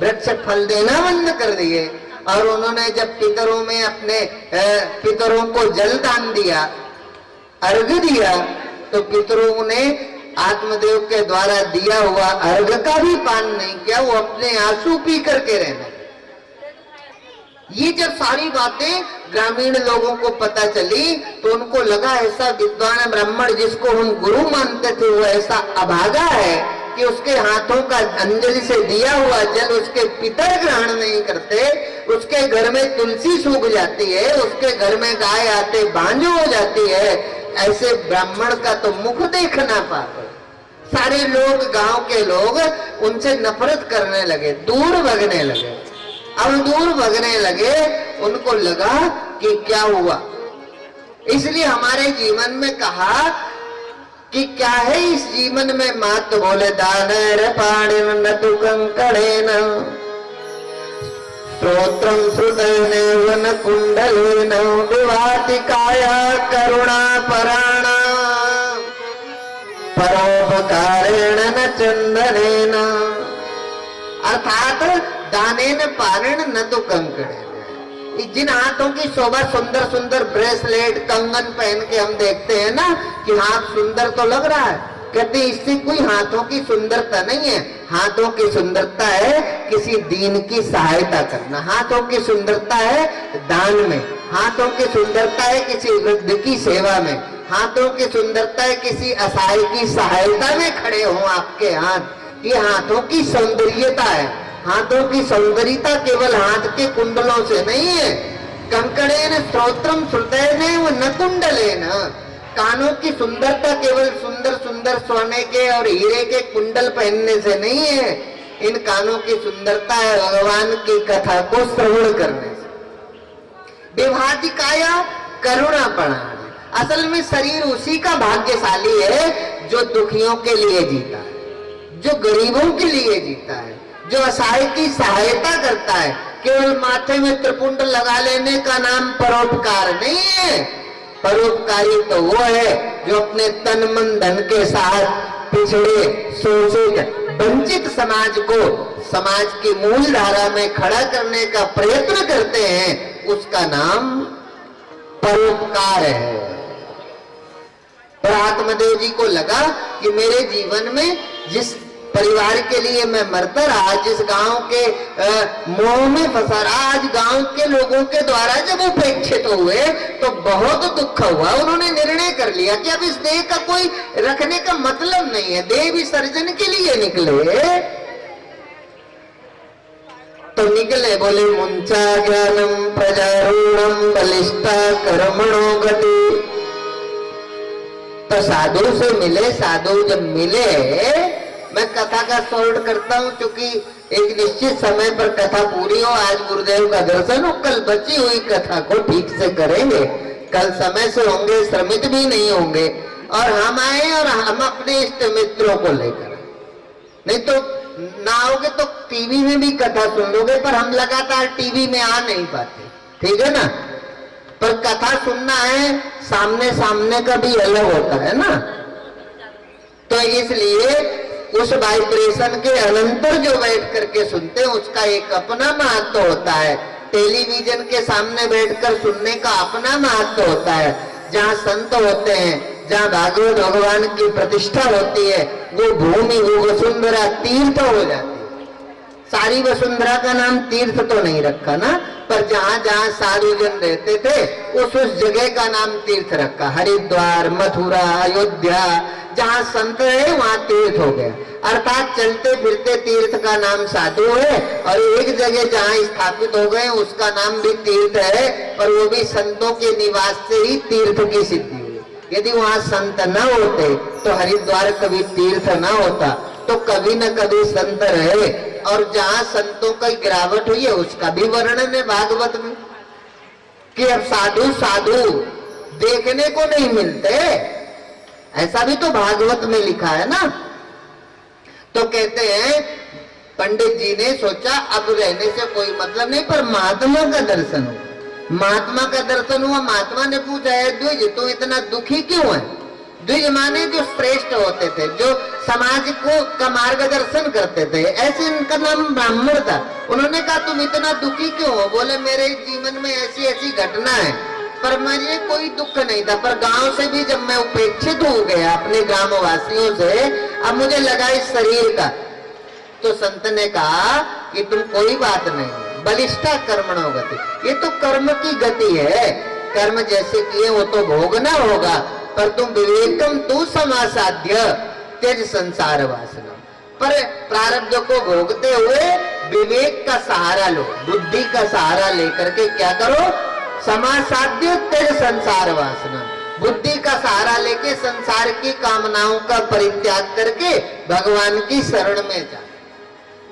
वृक्ष फल देना बंद कर दिए। और उन्होंने जब पितरों में अपने पितरों को जल दान दिया, अर्घ दिया, तो पितरों ने आत्मदेव के द्वारा दिया हुआ अर्घ का भी पान नहीं किया, वो अपने आंसू पी करके रहने। ये जब सारी बातें ग्रामीण लोगों को पता चली तो उनको लगा ऐसा विद्वान ब्राह्मण जिसको हम गुरु मानते थे वो ऐसा अभागा है कि उसके हाथों का अंजलि से दिया हुआ जल उसके पितर ग्रहण नहीं करते, उसके घर में तुलसी सूख जाती है, उसके घर में गाय आते बांझ हो जाती है। ऐसे ब्राह्मण का तो मुख देखना पाते। सारे लोग, गांव के लोग उनसे नफरत करने लगे, दूर भगने लगे। अब दूर भगने लगे, उनको लगा कि क्या हुआ। इसलिए हमारे जीवन में कहा कि क्या है इस जीवन में? मात बोले दानर पाणिन न तु कंकड़ेन स्तोत्रम श्रुतेन न कुंडलेन विभाति काया करुणा पराण परोपकारेण न चंदनेन। अर्थात दानेन पारेण न तो कंकड़ेन। जिन हाथों की शोभा, सुंदर सुंदर ब्रेसलेट कंगन पहन के हम देखते हैं ना कि हाथ सुंदर तो लग रहा है, कहते इससे कोई हाथों की सुंदरता नहीं है। हाथों की सुंदरता है किसी दीन की सहायता करना, हाथों की सुंदरता है दान में, हाथों की सुंदरता है किसी वृद्ध की सेवा में, हाथों की सुंदरता है किसी असहाय की सहायता में खड़े हों आपके हाथ। ये हाथों की सौंदर्यता है। हाथों की सौंदर्यता केवल हाथ के कुंडलों से नहीं है। कंकड़ेन स्तोत्रम श्रुतेन न कुंडलेन। कानों की सुंदरता केवल सुंदर सुंदर सोने के और हीरे के कुंडल पहनने से नहीं है। इन कानों की सुंदरता है भगवान की कथा को श्रवण करने से। विभाति काया करुणा पराण। असल में शरीर उसी का भाग्यशाली है जो दुखियों के लिए जीता है, जो गरीबों के लिए जीता है, जो असहाय की सहायता करता है। केवल माथे में त्रिपुंड लगा लेने का नाम परोपकार नहीं है। परोपकारी तो वो है जो अपने तन मन धन के साथ पिछड़े, शोषित, वंचित समाज को समाज की मूल धारा में खड़ा करने का प्रयत्न करते हैं, उसका नाम परोपकार है। पर आत्मदेव जी को लगा कि मेरे जीवन में जिस परिवार के लिए मैं मरता रहा, जिस गांव के मोह में फंसा रहा, आज गांव के लोगों के द्वारा जब उपेक्षित हुए तो बहुत दुख हुआ। उन्होंने निर्णय कर लिया कि अब इस देह का कोई रखने का मतलब नहीं है, देह विसर्जन के लिए निकले। तो निकले, बोले मुंचा ज्ञानम प्रजारूढ़म बलिष्ठा कर्मणो गति। तो साधु से मिले। साधु जब मिले, मैं कथा का शॉर्ट करता हूं क्योंकि एक निश्चित समय पर कथा पूरी हो। आज गुरुदेव का दर्शन हो, कल बची हुई कथा को ठीक से करेंगे, कल समय से होंगे, श्रमित भी नहीं होंगे। और हम आए और हम अपने इष्ट मित्रों को लेकर, नहीं तो ना आओगे तो टीवी में भी कथा सुन लोगे, पर हम लगातार टीवी में आ नहीं पाते, ठीक है ना। पर कथा सुनना है, सामने सामने का भी अलग होता है ना। तो इसलिए उस वाइब्रेशन के अनंतर जो बैठ करके सुनते हैं उसका एक अपना महत्व होता है। टेलीविजन के सामने बैठकर सुनने का अपना महत्व होता है। जहाँ संत होते हैं, जहाँ भागवत भगवान की प्रतिष्ठा होती है, वो भूमि, वो वसुंधरा तीर्थ हो जाती है। सारी वसुंधरा का नाम तीर्थ तो नहीं रखा ना, पर जहाँ जहाँ साधु जन रहते थे उस जगह का नाम तीर्थ रखा। हरिद्वार, मथुरा, अयोध्या, जहाँ संत है वहाँ तीर्थ हो गया। अर्थात चलते फिरते तीर्थ का नाम साधु है, और एक जगह जहाँ स्थापित हो गए उसका नाम भी तीर्थ है, पर वो भी संतों के निवास से ही तीर्थ की सिद्धि हुई। यदि वहाँ संत न होते तो हरिद्वार कभी तीर्थ न होता, तो कभी न कभी संत रहे। और जहाँ संतों की गिरावट हुई है उसका भी वर्णन है भागवत में, कि अब साधु साधु देखने को नहीं मिलते, ऐसा भी तो भागवत में लिखा है ना। तो कहते हैं पंडित जी ने सोचा अब रहने से कोई मतलब नहीं, पर महात्मा का दर्शन हुआ। महात्मा का दर्शन हुआ। महात्मा ने पूछा, है द्विज तू इतना दुखी क्यों है? द्विज माने जो श्रेष्ठ होते थे, जो समाज को का मार्गदर्शन करते थे, ऐसे इनका नाम ब्राह्मण था। उन्होंने कहा तुम इतना दुखी क्यों हो? बोले मेरे जीवन में ऐसी ऐसी घटना है, पर मुझे कोई दुख नहीं था, पर गांव से भी जब मैं उपेक्षित हो गया अपने ग्रामवासियों से, अब मुझे लगा इस शरीर का। तो संत ने कहा कि तुम कोई बात नहीं, बलिष्ठा कर्मणो गति, ये तो कर्म की गति है। कर्म जैसे किए वो तो भोगना होगा, पर तुम विवेकम तू समासाध्य त्यज संसार वासना। पर प्रारब्ध को भोगते हुए विवेक का सहारा लो, बुद्धि का सहारा लेकर के क्या करो? समासाध्य त्यज संसार वासना। बुद्धि का सहारा लेके संसार की कामनाओं का परित्याग करके भगवान की शरण में जा,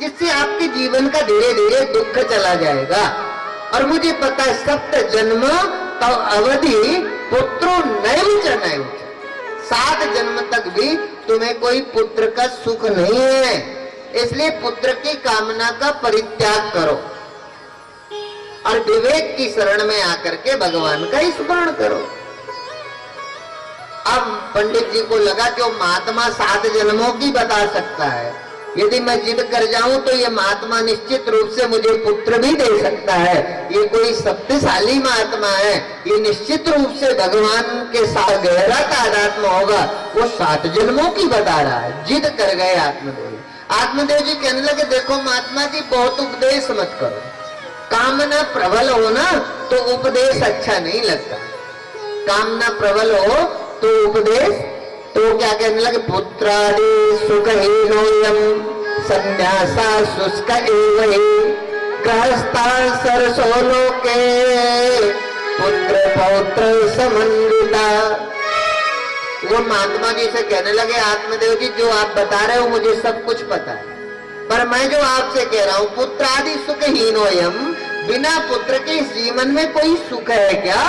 जिससे आपके जीवन का धीरे धीरे दुख चला जाएगा। और मुझे पता है सप्त जन्म तो अवधि पुत्रो नैव च नैव च, 7 जन्म तक भी तुम्हें कोई पुत्र का सुख नहीं है। इसलिए पुत्र की कामना का परित्याग करो और विवेक की शरण में आकर के भगवान का स्मरण करो। अब पंडित जी को लगा कि वो महात्मा 7 जन्मों की बता सकता है। यदि मैं जिद कर जाऊं तो ये महात्मा निश्चित रूप से मुझे पुत्र भी दे सकता है। ये कोई शक्तिशाली महात्मा है, ये निश्चित रूप से भगवान के साथ गहरा तादात्म्य होगा। वो 7 जन्मों की बता रहा है। जिद कर गए आत्मदेव। आत्मदेव जी कहने लगे देखो महात्मा जी बहुत उपदेश मत करो, कामना प्रबल हो ना तो उपदेश अच्छा नहीं लगता। कामना प्रबल हो तो उपदेश, तो क्या कहने लगे? पुत्रादि सुखहीनोयम संन्यासा शुष्क एव हि गृहस्था सरसो लोके पुत्र पौत्र समन्विता। वो महात्मा जी से कहने लगे आत्मदेव जी जो आप बता रहे हो मुझे सब कुछ पता है, पर मैं जो आपसे कह रहा हूँ पुत्रादि सुखहीनोयम, बिना पुत्र के इस जीवन में कोई सुख है क्या?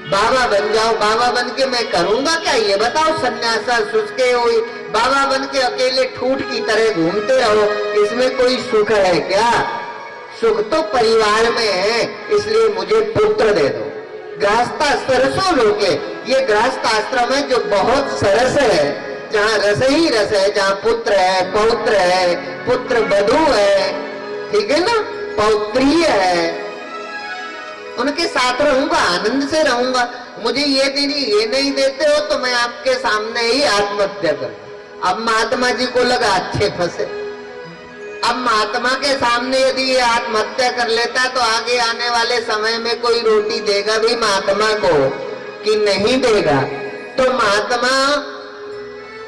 बाबा बन जाओ, बाबा बन के मैं करूंगा क्या? ये बताओ। सन्यासा शुष्के हुई, बाबा बन के अकेले ठूठ की तरह घूमते रहो, इसमें कोई सुख है क्या? सुख तो परिवार में है, इसलिए मुझे पुत्र दे दो। गृहस्था सरसों लोके, ये गृहस्थ आश्रम है जो बहुत सरस है, जहाँ रस ही रस है, जहाँ पुत्र है, पौत्र है, पुत्र वधू है, ठीक है ना, पौत्रीय है, उनके साथ रहूंगा, आनंद से रहूंगा। मुझे ये नहीं देते हो तो मैं आपके सामने ही आत्महत्या करूं। अब महात्मा जी को लगा अच्छे फंसे। अब महात्मा के सामने यदि ये आत्महत्या कर लेता तो आगे आने वाले समय में कोई रोटी देगा भी महात्मा को कि नहीं देगा। तो महात्मा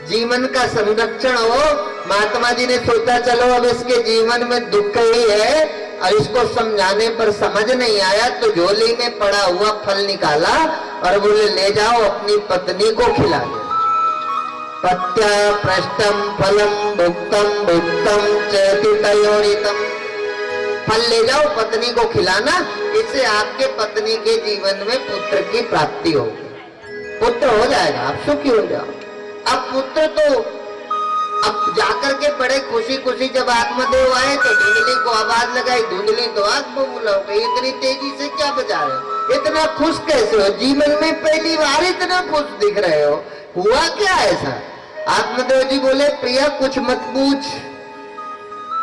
जीवन का संरक्षण हो। महात्मा जी ने सोचा चलो अब इसके जीवन में दुख ही है और इसको समझाने पर समझ नहीं आया तो झोली में पड़ा हुआ फल निकाला और बोले ले जाओ अपनी पत्नी को खिला दो। पत्या पृष्ठम फलम भुक्तम भुक्तम चेति तयोनितम। फल ले जाओ पत्नी को खिलाना, इससे आपके पत्नी के जीवन में पुत्र की प्राप्ति होगी, पुत्र हो जाएगा, आप सुखी हो जाओ। अब पुत्र तो अब जाकर के बड़े खुशी खुशी जब आत्मदेव आए तो धुंधली को आवाज लगाई। धुंधली तो आग बबूला हो गई, इतनी तेजी से क्या बजा रहे हो, इतना खुश कैसे हो, जीवन में पहली बार इतना खुश दिख रहे हो, हुआ क्या ऐसा? आत्मदेव जी बोले प्रिया कुछ मत पूछ,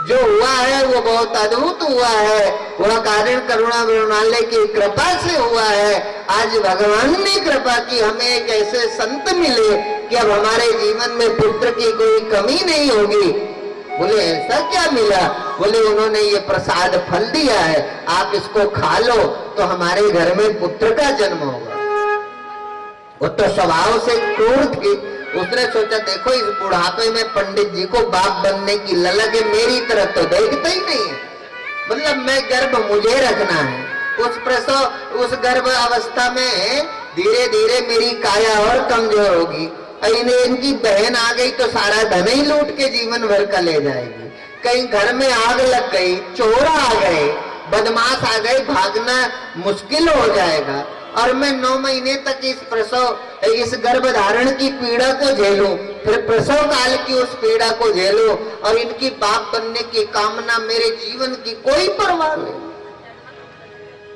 जो हुआ है वो बहुत अद्भुत हुआ है, वह कारण करुणा वरुणालय की कृपा से हुआ है। आज भगवान ने कृपा की, हमें एक ऐसे संत मिले कि अब हमारे जीवन में पुत्र की कोई कमी नहीं होगी। बोले ऐसा क्या मिला? बोले उन्होंने ये प्रसाद फल दिया है, आप इसको खा लो तो हमारे घर में पुत्र का जन्म होगा। वो तो स्वभाव से क्रूर थी, उसने सोचा देखो इस बुढ़ापे में पंडित जी को बाप बनने की ललक है, मेरी तरफ तो देखता ही नहीं है, मतलब मैं गर्भ मुझे रखना है। उस प्रसव उस गर्भ अवस्था में धीरे धीरे मेरी काया और कमजोर होगी, इनकी बहन आ गई तो सारा धन ही लूट के जीवन भर का ले जाएगी। कहीं घर में आग लग गई, चोर आ गए, बदमाश आ गए, भागना मुश्किल हो जाएगा और मैं 9 महीने तक इस गर्भधारण की पीड़ा को झेलूं, फिर प्रसव काल की उस पीड़ा को झेलूं और इनकी बाप बनने की कामना मेरे जीवन की कोई परवाह नहीं।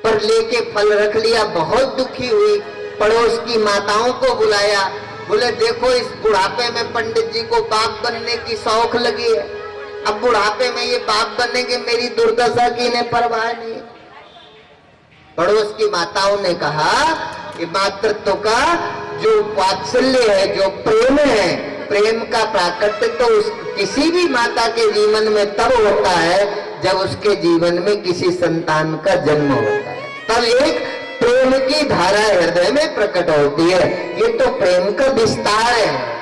पर लेके फल रख लिया, बहुत दुखी हुई, पड़ोस की माताओं को बुलाया, बोले देखो इस बुढ़ापे में पंडित जी को बाप बनने की शौक लगी है, अब बुढ़ापे में ये बाप बनेंगे, मेरी दुर्दशा की इन्हें परवाह नहीं। पड़ोस की माताओं ने कहा कि मातृत्व का जो वात्सल्य है, जो प्रेम है, प्रेम का प्राकट्य तो किसी भी माता के जीवन में तब होता है जब उसके जीवन में किसी संतान का जन्म होता है, तब एक प्रेम की धारा हृदय में प्रकट होती है। ये तो प्रेम का विस्तार है।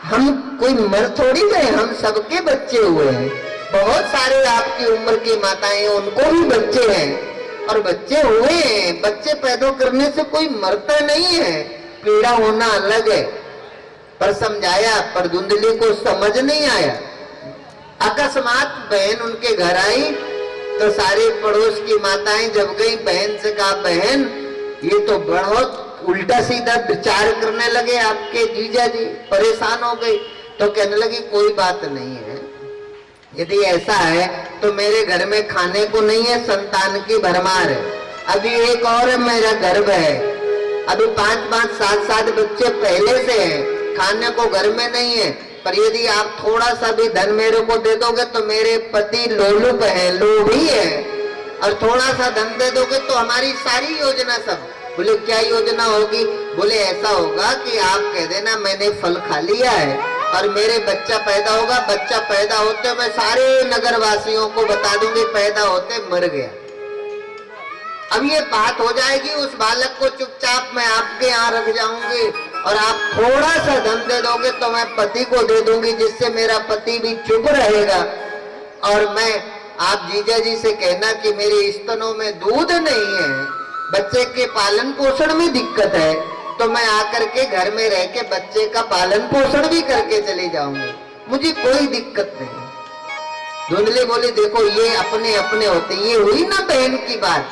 हम कोई मर थोड़ी गए, हम सबके बच्चे हुए हैं, बहुत सारे आपकी उम्र की माताएं उनको भी बच्चे हैं और बच्चे हुए हैं। बच्चे पैदा करने से कोई मरता नहीं है, पीड़ा होना अलग है। पर समझाया, पर धुंधली को समझ नहीं आया। अकस्मात बहन उनके घर आई तो सारे पड़ोस की माताएं जब गई, बहन से कहा बहन ये तो बहुत उल्टा सीधा विचार करने लगे आपके जीजा जी, परेशान हो गई। तो कहने लगी कोई बात नहीं है, यदि ऐसा है तो मेरे घर में खाने को नहीं है, संतान की भरमार है, अभी एक और मेरा गर्भ है, अभी 5-5, 7-7 बच्चे पहले से हैं, खाने को घर में नहीं है, पर यदि आप थोड़ा सा भी धन मेरे को दे दोगे तो मेरे पति लोलुप है, लोभी है, और थोड़ा सा धन दे दोगे तो हमारी सारी योजना सब। बोले क्या योजना होगी? बोले ऐसा होगा कि आप कह देना मैंने फल खा लिया है और मेरे बच्चा पैदा होगा, बच्चा पैदा होते मैं सारे नगर वासियों को बता दूंगी पैदा होते मर गया। अब ये बात हो जाएगी, उस बालक को चुपचाप मैं आपके यहाँ रख जाऊंगी और आप थोड़ा सा धन दे दोगे तो मैं पति को दे दूंगी, जिससे मेरा पति भी चुप रहेगा। और मैं आप जीजा जी से कहना कि मेरे स्तनों में दूध नहीं है, बच्चे के पालन पोषण में दिक्कत है, तो मैं आकर के घर में रह के बच्चे का पालन पोषण भी करके चली जाऊंगी, मुझे कोई दिक्कत नहीं। धुंधली बोली देखो ये अपने अपने होते, ये हुई ना बहन की बात,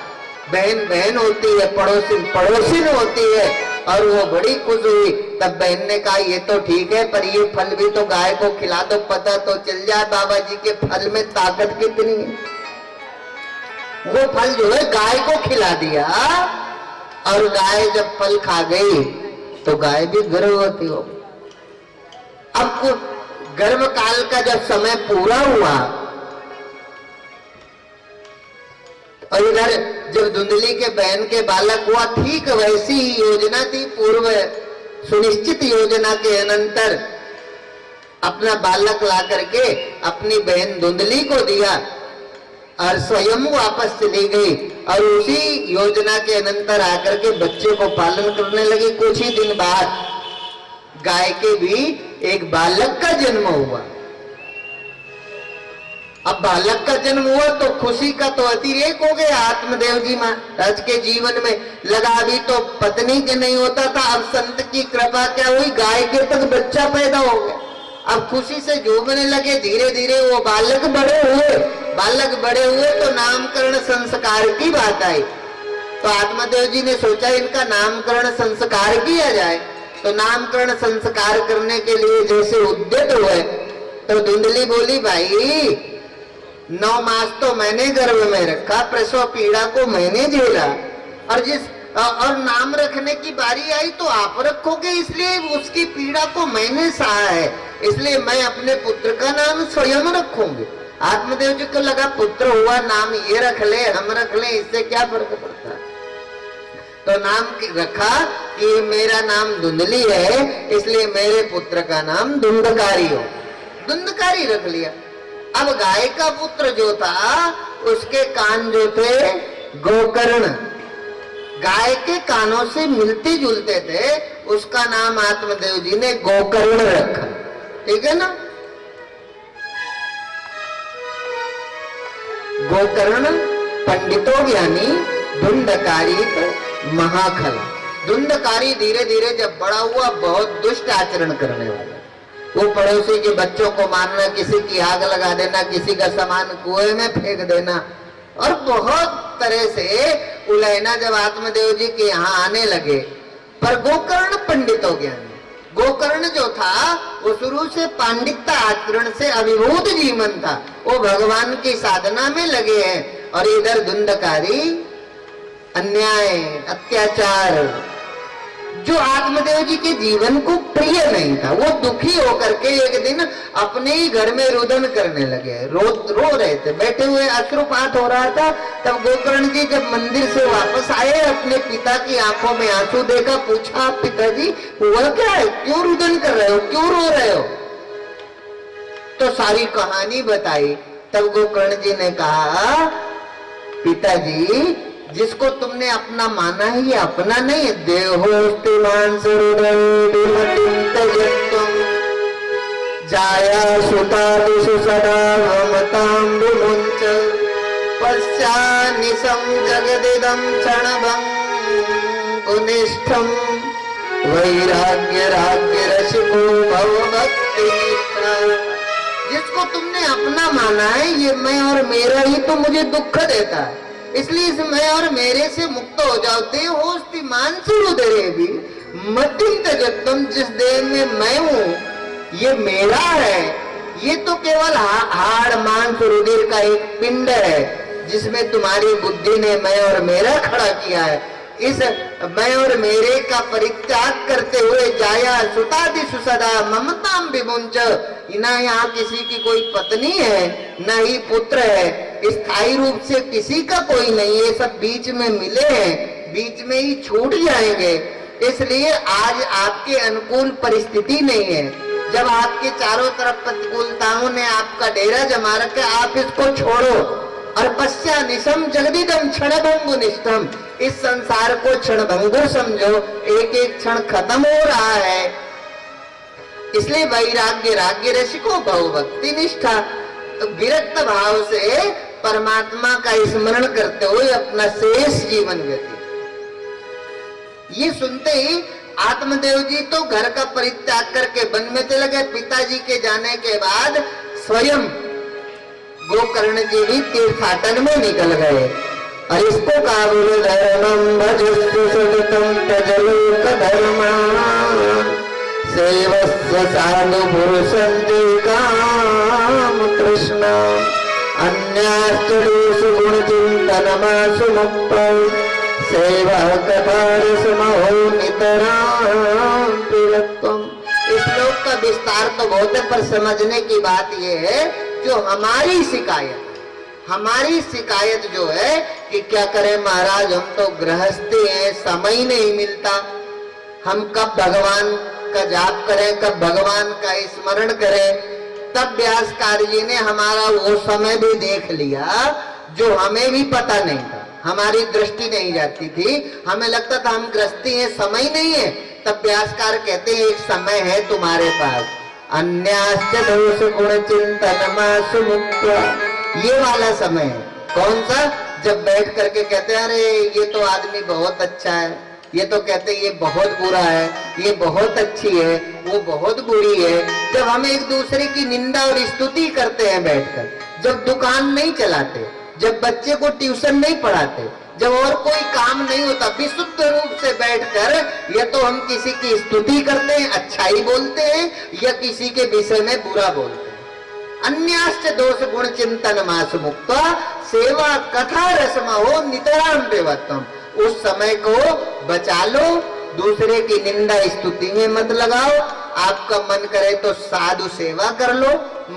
बहन बहन होती है, पड़ोसी पड़ोसी होती है, और वो बड़ी खुश हुई। तब बहन ने कहा ये तो ठीक है, पर ये फल भी तो गाय को खिला दो, पता तो चल जाए बाबा जी के फल में ताकत कितनी है। वो फल जो है गाय को खिला दिया, और गाय जब फल खा गई तो गाय भी गर्भवती हो गई। अब गर्भ काल का जब समय पूरा हुआ और इधर जब धुंधली के बहन के बालक हुआ, ठीक वैसी ही योजना थी, पूर्व सुनिश्चित योजना के अनंतर अपना बालक ला करके अपनी बहन धुंधली को दिया और स्वयं वापस चली गई और उसी योजना के अनंतर आकर के बच्चे को पालन करने लगी। कुछ ही दिन बाद गाय के भी एक बालक का जन्म हुआ। अब बालक का जन्म हुआ तो खुशी का तो अतिरेक हो गया आत्मदेव जी महाराज के जीवन में। लगा अभी तो पत्नी के नहीं होता था, अब संत की कृपा क्या हुई, गाय के तक बच्चा पैदा हो गया। अब खुशी से झूमने लगे। धीरे धीरे वो बालक बड़े हुए तो नामकरण संस्कार की बात आई। तो आत्मदेव जी ने सोचा इनका नामकरण संस्कार किया जाए। तो नामकरण संस्कार करने के लिए जैसे उद्यत हुए तो धुंधली बोली, भाई 9 मास तो मैंने गर्भ में रखा, प्रसव पीड़ा को मैंने झेला और नाम रखने की बारी आई तो आप रखोगे, इसलिए उसकी पीड़ा को मैंने सहा है, इसलिए मैं अपने पुत्र का नाम स्वयं रखूंगी। आत्मदेव जी को लगा पुत्र हुआ, नाम ये रख ले हम रख ले, इससे क्या फर्क पड़ता है। तो नाम रखा कि मेरा नाम धुंधली है, इसलिए मेरे पुत्र का नाम धुंधकारी हो, धुंधकारी रख लिया। अब गाय का पुत्र जो था उसके कान जो थे गोकर्ण, गाय के कानों से मिलते जुलते थे, उसका नाम आत्मदेव जी ने गोकर्ण रखा। ठीक है ना। गोकर्ण पंडितों ज्ञानी धुंधकारी महाखला। धुंधकारी धीरे धीरे जब बड़ा हुआ बहुत दुष्ट आचरण करने वाला। वो पड़ोसी के बच्चों को मारना, किसी की आग लगा देना, किसी का सामान कुएं में फेंक देना और बहुत तरह से उलझना जब आत्मदेव जी के यहाँ आने लगे। पर गोकर्ण पंडितों ज्ञानी, गोकर्ण जो था वो शुरू से पांडित्य आचरण से अभिभूत जीवन था, वो भगवान की साधना में लगे हैं। और इधर धुंधकारी अन्याय अत्याचार जो आत्मदेव जी के जीवन को प्रिय नहीं था, वो दुखी होकर के एक दिन अपने ही घर में रुदन करने लगे। रो रहे थे, बैठे हुए अश्रुपात हो रहा था। तब गोकर्ण जी जब मंदिर से वापस आए, अपने पिता की आंखों में आंसू देखा, पूछा पिताजी हुआ क्या है, क्यों रुदन कर रहे हो, क्यों रो रहे हो। तो सारी कहानी बताई। तब गोकर्ण जी ने कहा, पिताजी जिसको तुमने अपना माना है ये अपना नहीं है। देहोस्तिमान जाया सुतादिषु सदा ममतां विमुञ्च पश्चान्निशं जगदिदं क्षणभङ्गुनिष्ठं वैराग्य राज्य रसिको भवभक्तिनिष्ठा। जिसको तुमने अपना माना है ये मैं और मेरा ही तो मुझे दुख देता है, इसलिए इस मैं और मेरे से मुक्त हो जाओ। देहोस्ति मानसुरुदरे भी मतिम तजत्तम, जिस देह में मैं हूँ ये मेरा है, ये तो केवल हाड़ मांस रुधिर का एक पिंड है जिसमें तुम्हारी बुद्धि ने मैं और मेरा खड़ा किया है। इस मैं और मेरे का परित्याग करते हुए जाया सुतादिषु सदा ममताम विमुंच। ना यहाँ किसी की कोई पत्नी है, न ही पुत्र है, स्थायी रूप से किसी का कोई नहीं है, सब बीच में मिले हैं, बीच में ही छूट जाएंगे। इसलिए आज आपके अनुकूल परिस्थिति नहीं है। जब आपके चारों तरफ प्रतिकूलताओं ने आपका डेरा जमा रखा, आप इसको छोड़ो और पश्चा निशम जगदीदम क्षणभंगु निष्ठम, इस संसार को क्षणभंगुर समझो, एक एक क्षण खत्म हो रहा है। इसलिए वैराग्य राज्य रसिको भवभक्ति निष्ठा, विरक्त भाव से परमात्मा का स्मरण करते हुए अपना शेष जीवन व्यतीत। ये सुनते ही आत्मदेव जी तो घर का परित्याग करके वन में चले गए। पिताजी के जाने के बाद स्वयं गोकर्ण जी भी तीर्थाटन में निकल गए। और इसको कहा बोले धर्मम भजस्व सततम तजलोक धर्मा सेवस्व साधु पुरुषन्ते काम कृष्ण अन्याश्च दोषु गुण चिंतनमासु मुक्तौ सेवा कथारसमहो नितरां प्रियत्वम्। इस श्लोक का विस्तार तो बहुत है, पर समझने की बात यह है जो हमारी शिकायत, हमारी शिकायत जो है कि क्या करें महाराज, हम तो गृहस्थी हैं, समय नहीं मिलता, हम कब भगवान का जाप करें, कब भगवान का स्मरण करें। तब व्यासकार जी ने हमारा वो समय भी देख लिया जो हमें भी पता नहीं था, हमारी दृष्टि नहीं जाती थी, हमें लगता था हम गृहस्थी हैं, समय नहीं है। तब व्यासकार कहते हैं एक समय है तुम्हारे पास, अन्याश्च दोष गुण चिंतनमासु मुक्त्वा, ये वाला समय है। कौन सा? जब बैठ करके कहते हैं अरे ये तो आदमी बहुत अच्छा है, ये तो कहते ये बहुत बुरा है, ये बहुत अच्छी है, वो बहुत बुरी है। जब हम एक दूसरे की निंदा और स्तुति करते हैं बैठकर, जब दुकान नहीं चलाते, जब बच्चे को ट्यूशन नहीं पढ़ाते, जब और कोई काम नहीं होता, विशुद्ध रूप से बैठकर या तो हम किसी की स्तुति करते हैं, अच्छाई बोलते हैं, या किसी के विषय में बुरा बोलते हैं। अन्याश्च दोष गुण चिंतन मास मुक्त्वा सेवा कथा रसमा हो नितराम देवत्वम। उस समय को बचा लो, दूसरे की निंदा स्तुति में मत लगाओ। आपका मन करे तो साधु सेवा कर लो,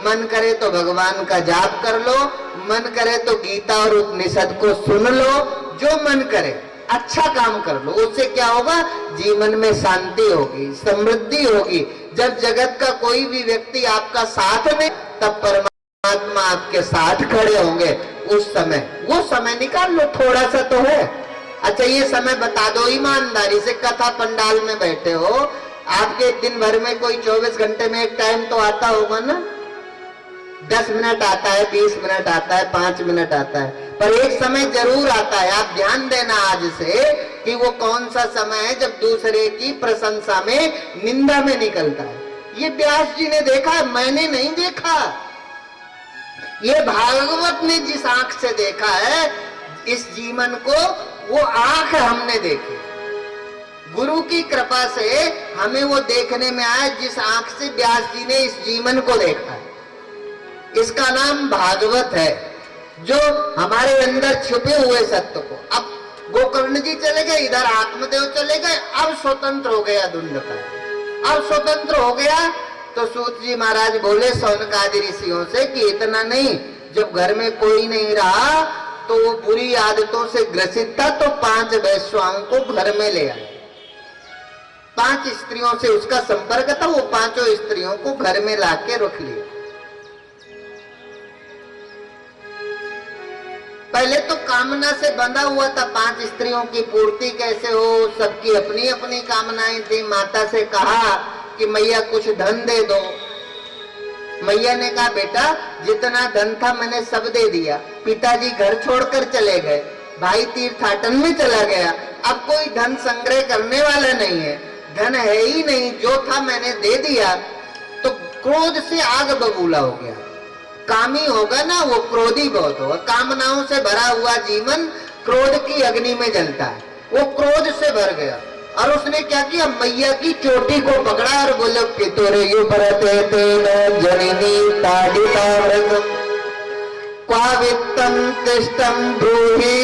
मन करे तो भगवान का जाप कर लो, मन करे तो गीता और उपनिषद को सुन लो, जो मन करे अच्छा काम कर लो। उससे क्या होगा? जीवन में शांति होगी, समृद्धि होगी। जब जगत का कोई भी व्यक्ति आपका साथ में, तब परमात्मा आपके साथ खड़े होंगे। उस समय वो समय निकाल लो, थोड़ा सा तो है। अच्छा ये समय बता दो ईमानदारी से, कथा पंडाल में बैठे हो, आपके दिन भर में कोई 24 घंटे में एक टाइम तो आता होगा ना, 10 मिनट आता है, 20 मिनट आता है, 5 मिनट आता है, पर एक समय जरूर आता है। आप ध्यान देना आज से कि वो कौन सा समय है जब दूसरे की प्रशंसा में, निंदा में निकलता है। ये व्यास जी ने देखा है, मैंने नहीं देखा। ये भागवत ने जिस आंख से देखा है इस जीवन को, वो आंख हमने देखी। गुरु की कृपा से हमें वो देखने में आया जिस आंख से व्यास जी ने इस जीवन को देखा है। इसका नाम भागवत है, जो हमारे अंदर छुपे हुए सत्य को। अब गोकर्ण जी चले गए, इधर आत्मदेव चले गए, अब स्वतंत्र हो गया धुंधकार। अब स्वतंत्र हो गया तो सूत जी महाराज बोले सौनकादि ऋषियों से कि इतना नहीं, जब घर में कोई नहीं रहा तो वो बुरी आदतों से ग्रसित था, तो 5 वैश्वाओं को घर में ले आए। 5 स्त्रियों से उसका संपर्क था, वो 5 स्त्रियों को घर में लाके रख लिया। पहले तो कामना से बंधा हुआ था, 5 स्त्रियों की पूर्ति कैसे हो, सबकी अपनी अपनी कामनाएं थी। माता से कहा कि मैया कुछ धन दे दो। मैया ने कहा बेटा जितना धन था मैंने सब दे दिया। पिताजी घर छोड़कर चले गए, भाई तीर्थाटन में चला गया, अब कोई धन संग्रह करने वाला नहीं है, धन है ही नहीं, जो था मैंने दे दिया। तो क्रोध से आग बबूला हो गया। कामी होगा ना वो क्रोधी बहुत होगा। कामनाओं से भरा हुआ जीवन क्रोध की अग्नि में जलता है। वो क्रोध से भर गया और उसने क्या किया, मैया की चोटी को पकड़ा और बोले पितुरयु परते तेन जननी ताडिताव्रतम क्वावित्तम तिष्ठं ब्रूहि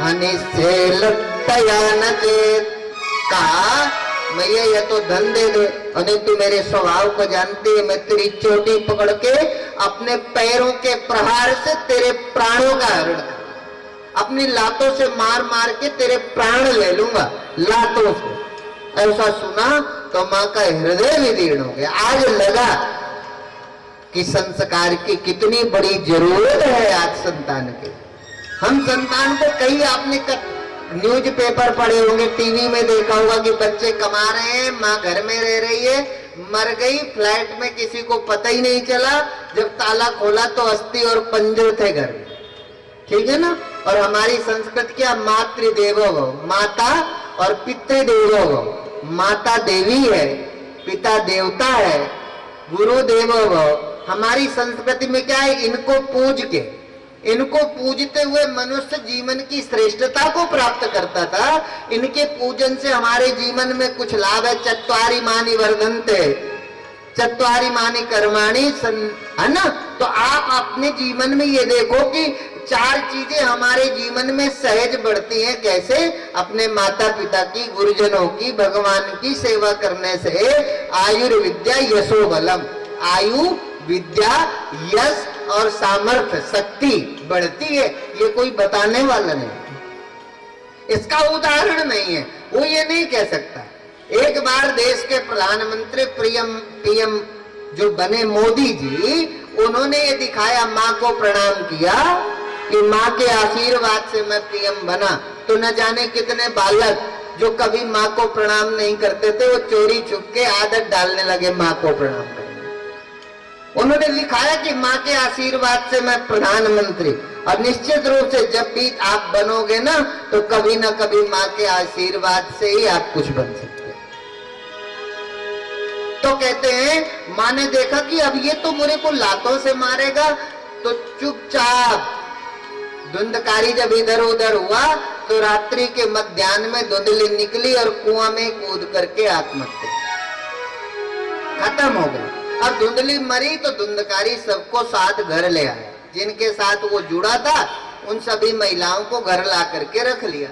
अनिश्चेलतया न चेत। कहा मैया ये तो धन दे दे, और तू मेरे स्वभाव को जानती है, मैं तेरी चोटी पकड़ के अपने पैरों के प्रहार से तेरे प्राणों का हरण, अपनी लातों से मार मार के तेरे प्राण ले लूंगा, लातों से। ऐसा सुना तो माँ का हृदय विदीर्ण हो गया। आज लगा कि संस्कार की कितनी बड़ी जरूरत है आज संतान के। हम संतान को कई आपने न्यूज पेपर पढ़े होंगे, टीवी में देखा होगा कि बच्चे कमा रहे हैं, माँ घर में रह रही है, मर गई, फ्लैट में किसी को पता ही नहीं चला, जब ताला खोला तो अस्थि और पंजर थे घर में। ठीक है ना। और हमारी संस्कृति क्या, मातृदेवो भव, माता और पितृदेवो भव। माता देवी है, पिता देवता है, गुरु देवो भव। हमारी संस्कृति में क्या है, इनको पूज के, इनको पूजते हुए मनुष्य जीवन की श्रेष्ठता को प्राप्त करता था। इनके पूजन से हमारे जीवन में कुछ लाभ है। चत्वारि मानि वर्धन्ते, चत्वारि मानि कर्माणि है ना। तो आप अपने जीवन में ये देखो कि 4 चीजें हमारे जीवन में सहज बढ़ती हैं। कैसे? अपने माता पिता की, गुरुजनों की, भगवान की सेवा करने से। आयुर्विद्या यशो बलम, आयु, विद्या, यश और सामर्थ्य शक्ति बढ़ती है, ये कोई बताने वाला नहीं, इसका उदाहरण नहीं है, वो ये नहीं कह सकता। एक बार देश के प्रधानमंत्री पीएम जो बने मोदी जी, उन्होंने ये दिखाया, माँ को प्रणाम किया कि माँ के आशीर्वाद से मैं पीएम बना। तो न जाने कितने बालक जो कभी माँ को प्रणाम नहीं करते थे, वो चोरी छुप के आदत डालने लगे माँ को प्रणाम करने। उन्होंने लिखाया कि माँ के आशीर्वाद से मैं प्रधानमंत्री, और निश्चित रूप से जब भी आप बनोगे ना, तो कभी ना कभी माँ के आशीर्वाद से ही आप कुछ बन सकते हैं। तो कहते हैं माँ ने देखा कि अब ये तो मुझे को लातों से मारेगा, तो चुपचाप धुंधकारी जब इधर उधर हुआ, तो रात्रि के मध्याह्न में धुंधली निकली और कुआं में कूद करके आत्महत्या, खत्म हो गई। अब धुंधली मरी तो धुंधकारी सबको साथ घर ले आया, जिनके साथ वो जुड़ा था उन सभी महिलाओं को घर ला करके रख लिया।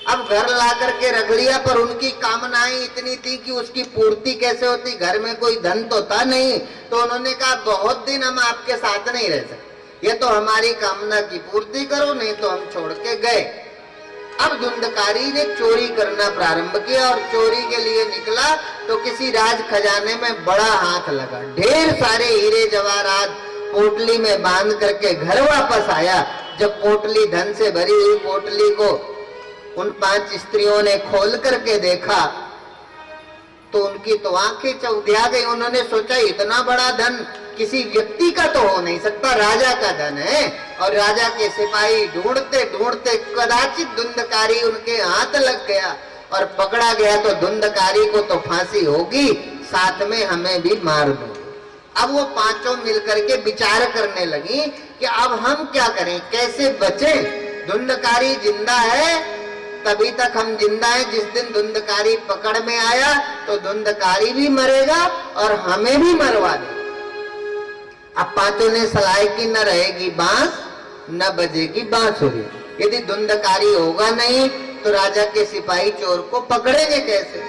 अब घर ला करके रख लिया, पर उनकी कामनाएं इतनी थी कि उसकी पूर्ति कैसे होती, घर में कोई धन तो था नहीं। तो उन्होंने कहा बहुत दिन हम आपके साथ नहीं रह सकते, ये तो हमारी कामना की पूर्ति करो, नहीं तो हम छोड़ के गए। अब धुंधकारी ने चोरी करना प्रारंभ किया, और चोरी के लिए निकला तो किसी राज खजाने में बड़ा हाथ लगा, ढेर सारे हीरे जवाहरात पोटली में बांध करके घर वापस आया। जब पोटली धन से भरी हुई पोटली को उन 5 स्त्रियों ने खोल करके देखा, तो उनकी तो आंखें चौंधिया गई। उन्होंने सोचा इतना बड़ा धन किसी व्यक्ति का तो हो नहीं सकता, राजा का धन है। और राजा के सिपाही ढूंढते ढूंढते कदाचित धुंधकारी उनके हाथ लग गया और पकड़ा गया। तो धुंधकारी को तो फांसी होगी, साथ में हमें भी मार दो। अब वो पांचों मिलकर के विचार करने लगी कि अब हम क्या करें, कैसे बचें। धुंधकारी जिंदा है, तभी तक हम जिंदा हैं। जिस दिन धुंधकारी पकड़ में आया तो धुंधकारी भी मरेगा और हमें भी मरवा दे। अब पांचों ने सलाह की, न रहेगी बांस न बजेगी बांसुरी। यदि धुंधकारी होगा नहीं तो राजा के सिपाही चोर को पकड़ेंगे कैसे?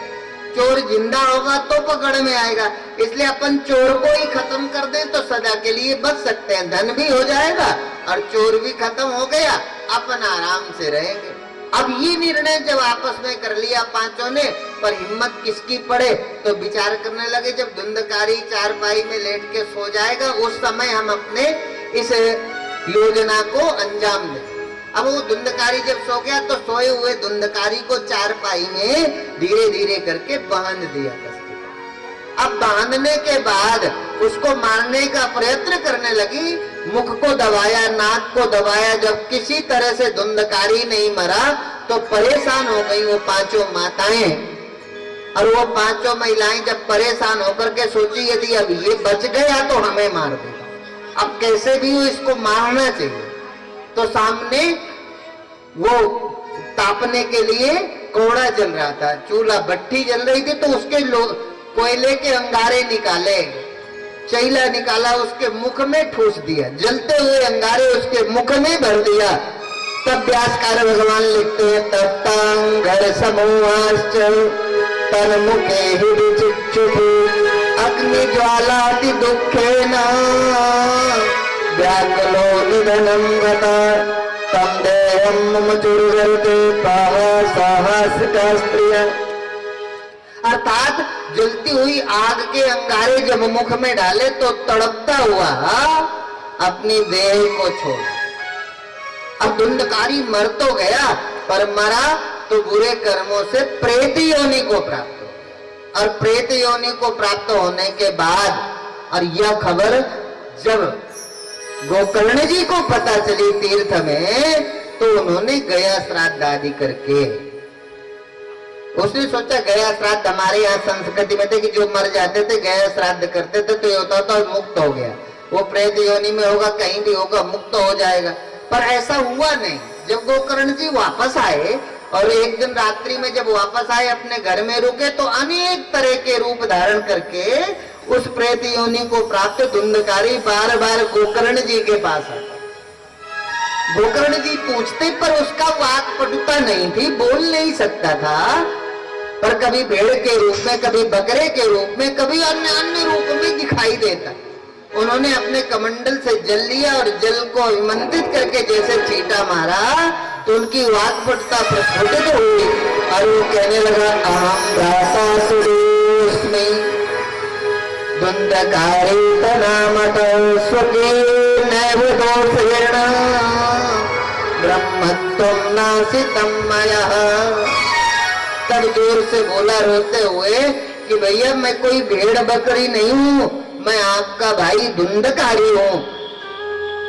चोर जिंदा होगा तो पकड़ में आएगा, इसलिए अपन चोर को ही खत्म कर दें तो सदा के लिए बच सकते हैं, धन भी हो जाएगा और चोर भी खत्म हो गया, अपन आराम से रहेंगे। अब ये निर्णय जब आपस में कर लिया पांचों ने, पर हिम्मत किसकी पड़े, तो विचार करने लगे जब धुंधकारी चारपाई में लेट के सो जाएगा उस समय हम अपने इस योजना को अंजाम दें। अब वो धुंधकारी जब सो गया तो सोए हुए धुंधकारी को चारपाई में धीरे धीरे करके बांध दिया। अब बांधने के बाद उसको मारने का प्रयत्न करने लगी, मुख को दबाया, नाक को दबाया। जब किसी तरह से धुंधकारी नहीं मरा तो परेशान हो गई वो पांचों माताएं। और वो पांचों महिलाएं जब परेशान होकर के सोची यदि अब ये बच गया तो हमें मार देगा, अब कैसे भी इसको मारना चाहिए। तो सामने वो तापने के लिए कोड़ा जल रहा था, चूल्हा भट्टी जल रही थी, तो उसके कोयले के अंगारे निकाले, चैला निकाला, उसके मुख में ठूस दिया, जलते हुए अंगारे उसके मुख में भर दिया। तब व्यासकार भगवान लिखते हैं, तप्तांगर समूहाश्च तन मुखे ही विचिक्षुभु अग्नि ज्वालाति दुःखेन व्याकुलो निधनं गता तम देहं मम चुर्वते साहसिका। अर्थात जलती हुई आग के अंगारे जब मुख में डाले तो तड़पता हुआ अपनी देह को छोड़ा। अब धुंधकारी मर तो गया, पर मरा तो बुरे कर्मों से प्रेत योनि को प्राप्त हो। और प्रेत योनि को प्राप्त होने के बाद, और यह खबर जब गोकर्ण जी को पता चली तीर्थ में, तो उन्होंने गया श्राद्ध आदि करके, उसने सोचा गया श्राद्ध हमारे यहाँ संस्कृति में थे कि जो मर जाते थे गया श्राद्ध करते थे तो ये होता था मुक्त हो गया, वो प्रेत योनि में होगा, कहीं भी होगा, मुक्त हो जाएगा। पर ऐसा हुआ नहीं। जब गोकर्ण जी वापस आए और एक दिन रात्रि में जब वापस आए अपने घर में रुके, तो अनेक तरह के रूप धारण करके उस प्रेत योनि को प्राप्त धुंधकारी बार बार गोकर्ण जी के पास आता। गोकर्ण जी पूछते, पर उसका वाक पटुता नहीं थी, बोल नहीं सकता था, पर कभी भेड़ के रूप में, कभी बकरे के रूप में, कभी अन्य अन्य रूप में दिखाई देता। उन्होंने अपने कमंडल से जल लिया और जल को अभिमंत्रित करके जैसे छींटा मारा तो उनकी वाक्पटुता प्रस्फुटित हुई और वो कहने लगा अहम भ्रातासुरेऽस्मि द्वन्द्वकारी तनामत स्वके नैव दोषेण ब्रह्मत्वं नासितं मया। तब जोर से बोला रोते हुए कि भैया मैं कोई भेड़ बकरी नहीं हूं, मैं आपका भाई धुंधकारी हूं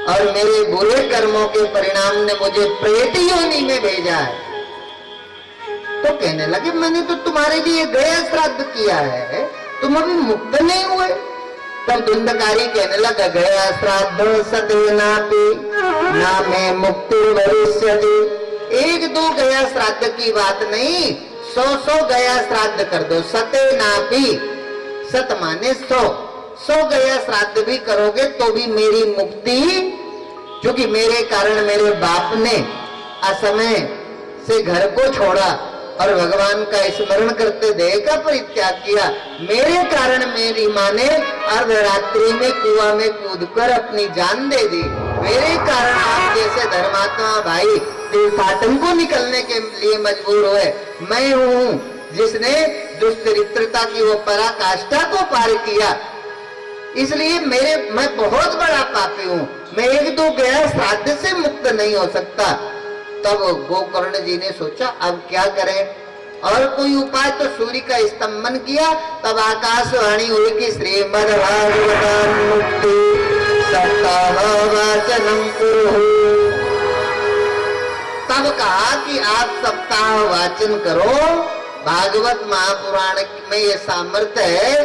और मेरे बुरे कर्मों के परिणाम ने मुझे प्रेत योनि में भेजा है। तो कहने लगे मैंने तो तुम्हारे लिए गया श्राद्ध किया है, तुम अभी मुक्त नहीं हुए। तब धुंधकारी कहने लगा गया श्राद्ध सतेनापि ना मैं मुक्ति भविष्यति। एक दो गया श्राद्ध की बात नहीं, 100 गया श्राद्ध कर दो। सतेनापि, सत माने 100 गया श्राद्ध भी करोगे तो भी मेरी मुक्ति, क्योंकि मेरे कारण मेरे बाप ने असमय से घर को छोड़ा और भगवान का स्मरण करते देह का परित्याग किया। मेरे कारण मेरी माँ ने अर्धरात्रि में कुआं में कूदकर अपनी जान दे दी। मेरे कारण आप जैसे धर्मात्मा भाई तीर्थाटन को निकलने के लिए मजबूर हुए। मैं हूँ जिसने दुष्चरित्रता की वो पराकाष्ठा को पार किया, इसलिए मैं बहुत बड़ा पापी हूँ, मैं एक दो गया श्राद्ध से मुक्त नहीं हो सकता। तब गोकर्ण जी ने सोचा अब क्या करें और कोई उपाय, तो सूर्य का स्तंभन किया। तब आकाशवाणी हुई कि श्रीमद्भागवतं मुक्ति सप्ताह वाचनम कुरु। तब कहा कि आप सप्ताह वाचन करो। भागवत महापुराण में ये सामर्थ्य है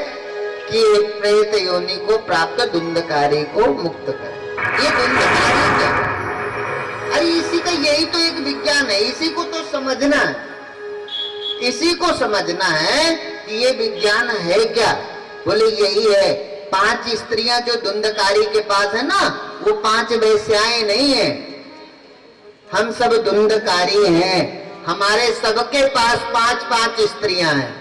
कि एक प्रेत योनि को प्राप्त धुंधकारी को मुक्त करे। ये धुंधकारी क्या, अरे इसी का यही तो एक विज्ञान है, इसी को तो समझना है, इसी को समझना है कि ये विज्ञान है क्या। बोले यही है, 5 स्त्रियां जो धुंधकारी के पास है ना, वो 5 वेश्याएं नहीं है, हम सब धुंधकारी हैं। हमारे सबके पास 5-5 स्त्रियां हैं।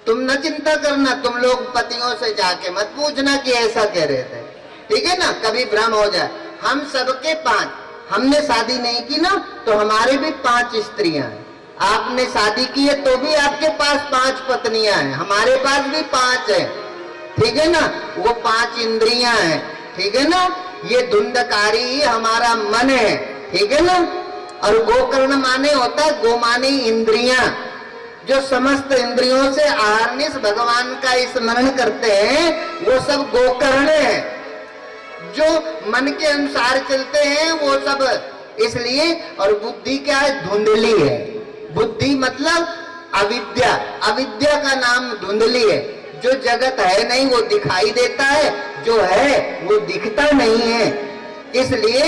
तुम न चिंता करना, तुम लोग पतियों से जाके मत पूछना कि ऐसा कह रहे थे, ठीक है ना, कभी भ्रम हो जाए। हम सबके 5, हमने शादी नहीं की ना तो हमारे भी 5 स्त्रियां हैं। आपने शादी की है तो भी आपके पास 5 पत्नियां हैं, हमारे पास भी 5 है, ठीक है ना। वो 5 इंद्रियां हैं, ठीक है ना। ये धुंधकारी ही हमारा मन है, ठीक है ना। और गोकर्ण माने होता है, गो माने इंद्रियां, जो समस्त इंद्रियों से आहर्निश भगवान का स्मरण करते हैं वो सब गोकर्ण है। जो मन के अनुसार चलते हैं वो सब, इसलिए। और बुद्धि क्या है, धुंधली है। बुद्धि मतलब अविद्या, अविद्या का नाम धुंधली है। जो जगत है नहीं वो दिखाई देता है, जो है वो दिखता नहीं है, इसलिए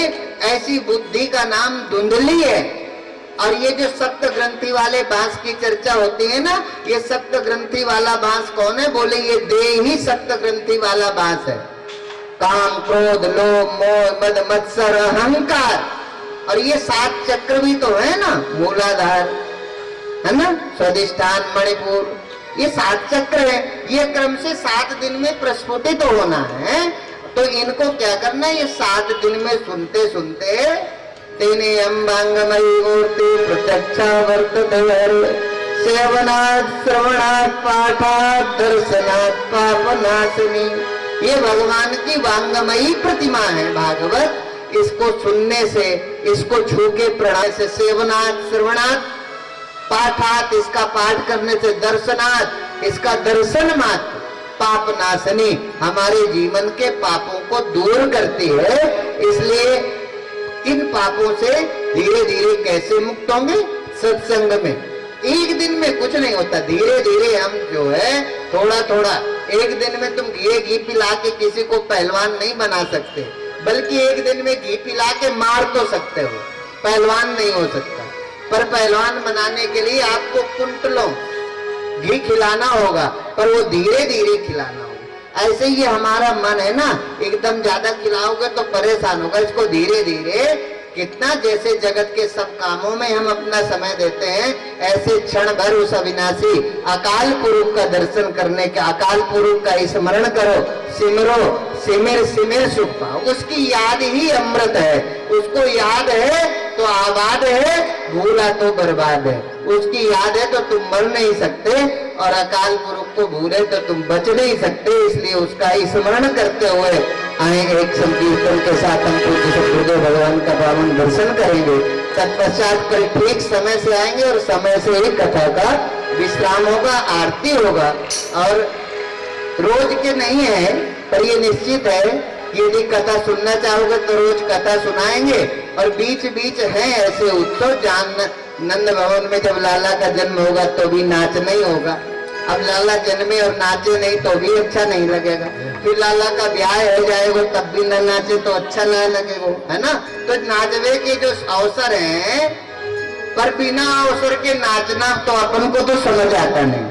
ऐसी बुद्धि का नाम धुंधली है। और ये जो सप्त ग्रंथि वाले बांस की चर्चा होती है ना, ये सप्त ग्रंथि वाला बांस कौन है, बोले ये देह ही सप्त ग्रंथि वाला बांस है। काम क्रोध लोभ मोह मद मत्सर अहंकार, और ये 7 चक्र भी तो है ना, मूलाधार है ना, स्वादिष्ठान मणिपुर, ये 7 चक्र है। ये क्रम से 7 दिन में प्रस्फुटित होना है। तो इनको क्या करना है, ये 7 दिन में सुनते सुनते तेने अंबांगमयी मूर्ति प्रत्यक्षा वर्तते सेवनात् श्रवणात् पाठात् दर्शनात् पापनाशिनी। ये भगवान की वांगमयी प्रतिमा है भागवत। इसको सुनने से, इसको छू के प्रणाम से, सेवनात् श्रवणात् पाठात् इसका पाठ करने से, दर्शनात् इसका दर्शन मात्र, पाप नाशनी हमारे जीवन के पापों को दूर करती है। इसलिए इन पापों से धीरे धीरे कैसे मुक्त होंगे, सत्संग में। एक दिन में कुछ नहीं होता, धीरे धीरे हम जो है थोड़ा थोड़ा, एक दिन में तुम घी पिला के किसी को पहलवान नहीं बना सकते, बल्कि एक दिन में घी पिला के मार तो सकते हो, पहलवान नहीं हो सकता। पर पहलवान बनाने के लिए आपको कुंटलों घी खिलाना होगा, पर वो धीरे धीरे खिलाना होगा। ऐसे ही हमारा मन है ना, एकदम ज्यादा खिलाओगे तो परेशान होगा, इसको धीरे धीरे कितना जैसे जगत के सब कामों में हम अपना समय देते हैं, ऐसे क्षण भर उस अविनाशी अकाल पुरुष का दर्शन करने का, अकाल पुरुष का स्मरण करो, सिमरो, सिमिर सिमिर सुख पाओ। उसकी याद ही अमृत है, उसको याद है तो आबाद है, भूला तो बर्बाद है। उसकी याद है तो तुम मर नहीं सकते, और अकाल पुरुष को भूले तो तुम बच नहीं सकते। इसलिए उसका स्मरण करते हुए आए एक संकीर्तन के साथ हम पूज्य सद्गुरुदेव भगवान का पावन दर्शन करेंगे। तत्पश्चात कल ठीक समय से आएंगे और समय से ही कथा का विश्राम होगा, आरती होगा। और रोज के नहीं है, पर ये निश्चित है कि यदि कथा सुनना चाहोगे तो रोज कथा सुनाएंगे। और बीच बीच है ऐसे उत्सव, जहाँ नंद भवन में जब लाला का जन्म होगा तो भी नाचना ही होगा। अब लाला जन्मे और नाचे नहीं तो भी अच्छा नहीं लगेगा। फिर लाला का ब्याह हो जाएगा तब भी न नाचे तो अच्छा ना लगेगा, है ना। तो नाचने के जो अवसर हैं, पर बिना अवसर के नाचना तो अपन को तो समझ आता नहीं,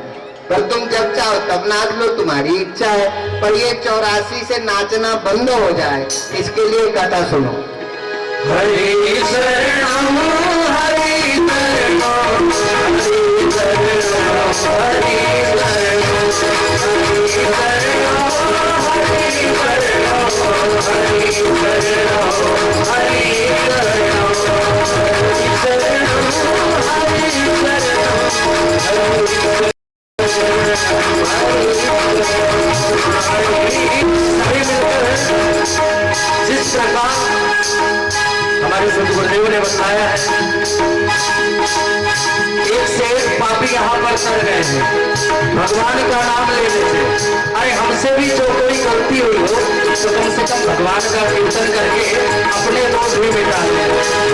पर तुम जब चाहो तब नाच लो, तुम्हारी इच्छा है। पर ये 84 से नाचना बंद हो जाए, इसके लिए कथा सुनो। हरि शरणम हरि शरणम हरि शरणम हरि जिस प्रकार हमारे सदगुरुदेव ने बताया है, एक से एक पापी यहाँ पर चढ़ गए हैं भगवान का नाम लेने से। अरे हमसे भी जो कोई गलती हुई हो तो कम से कम भगवान का कीर्तन करके अपने दोष भी मिटा लें।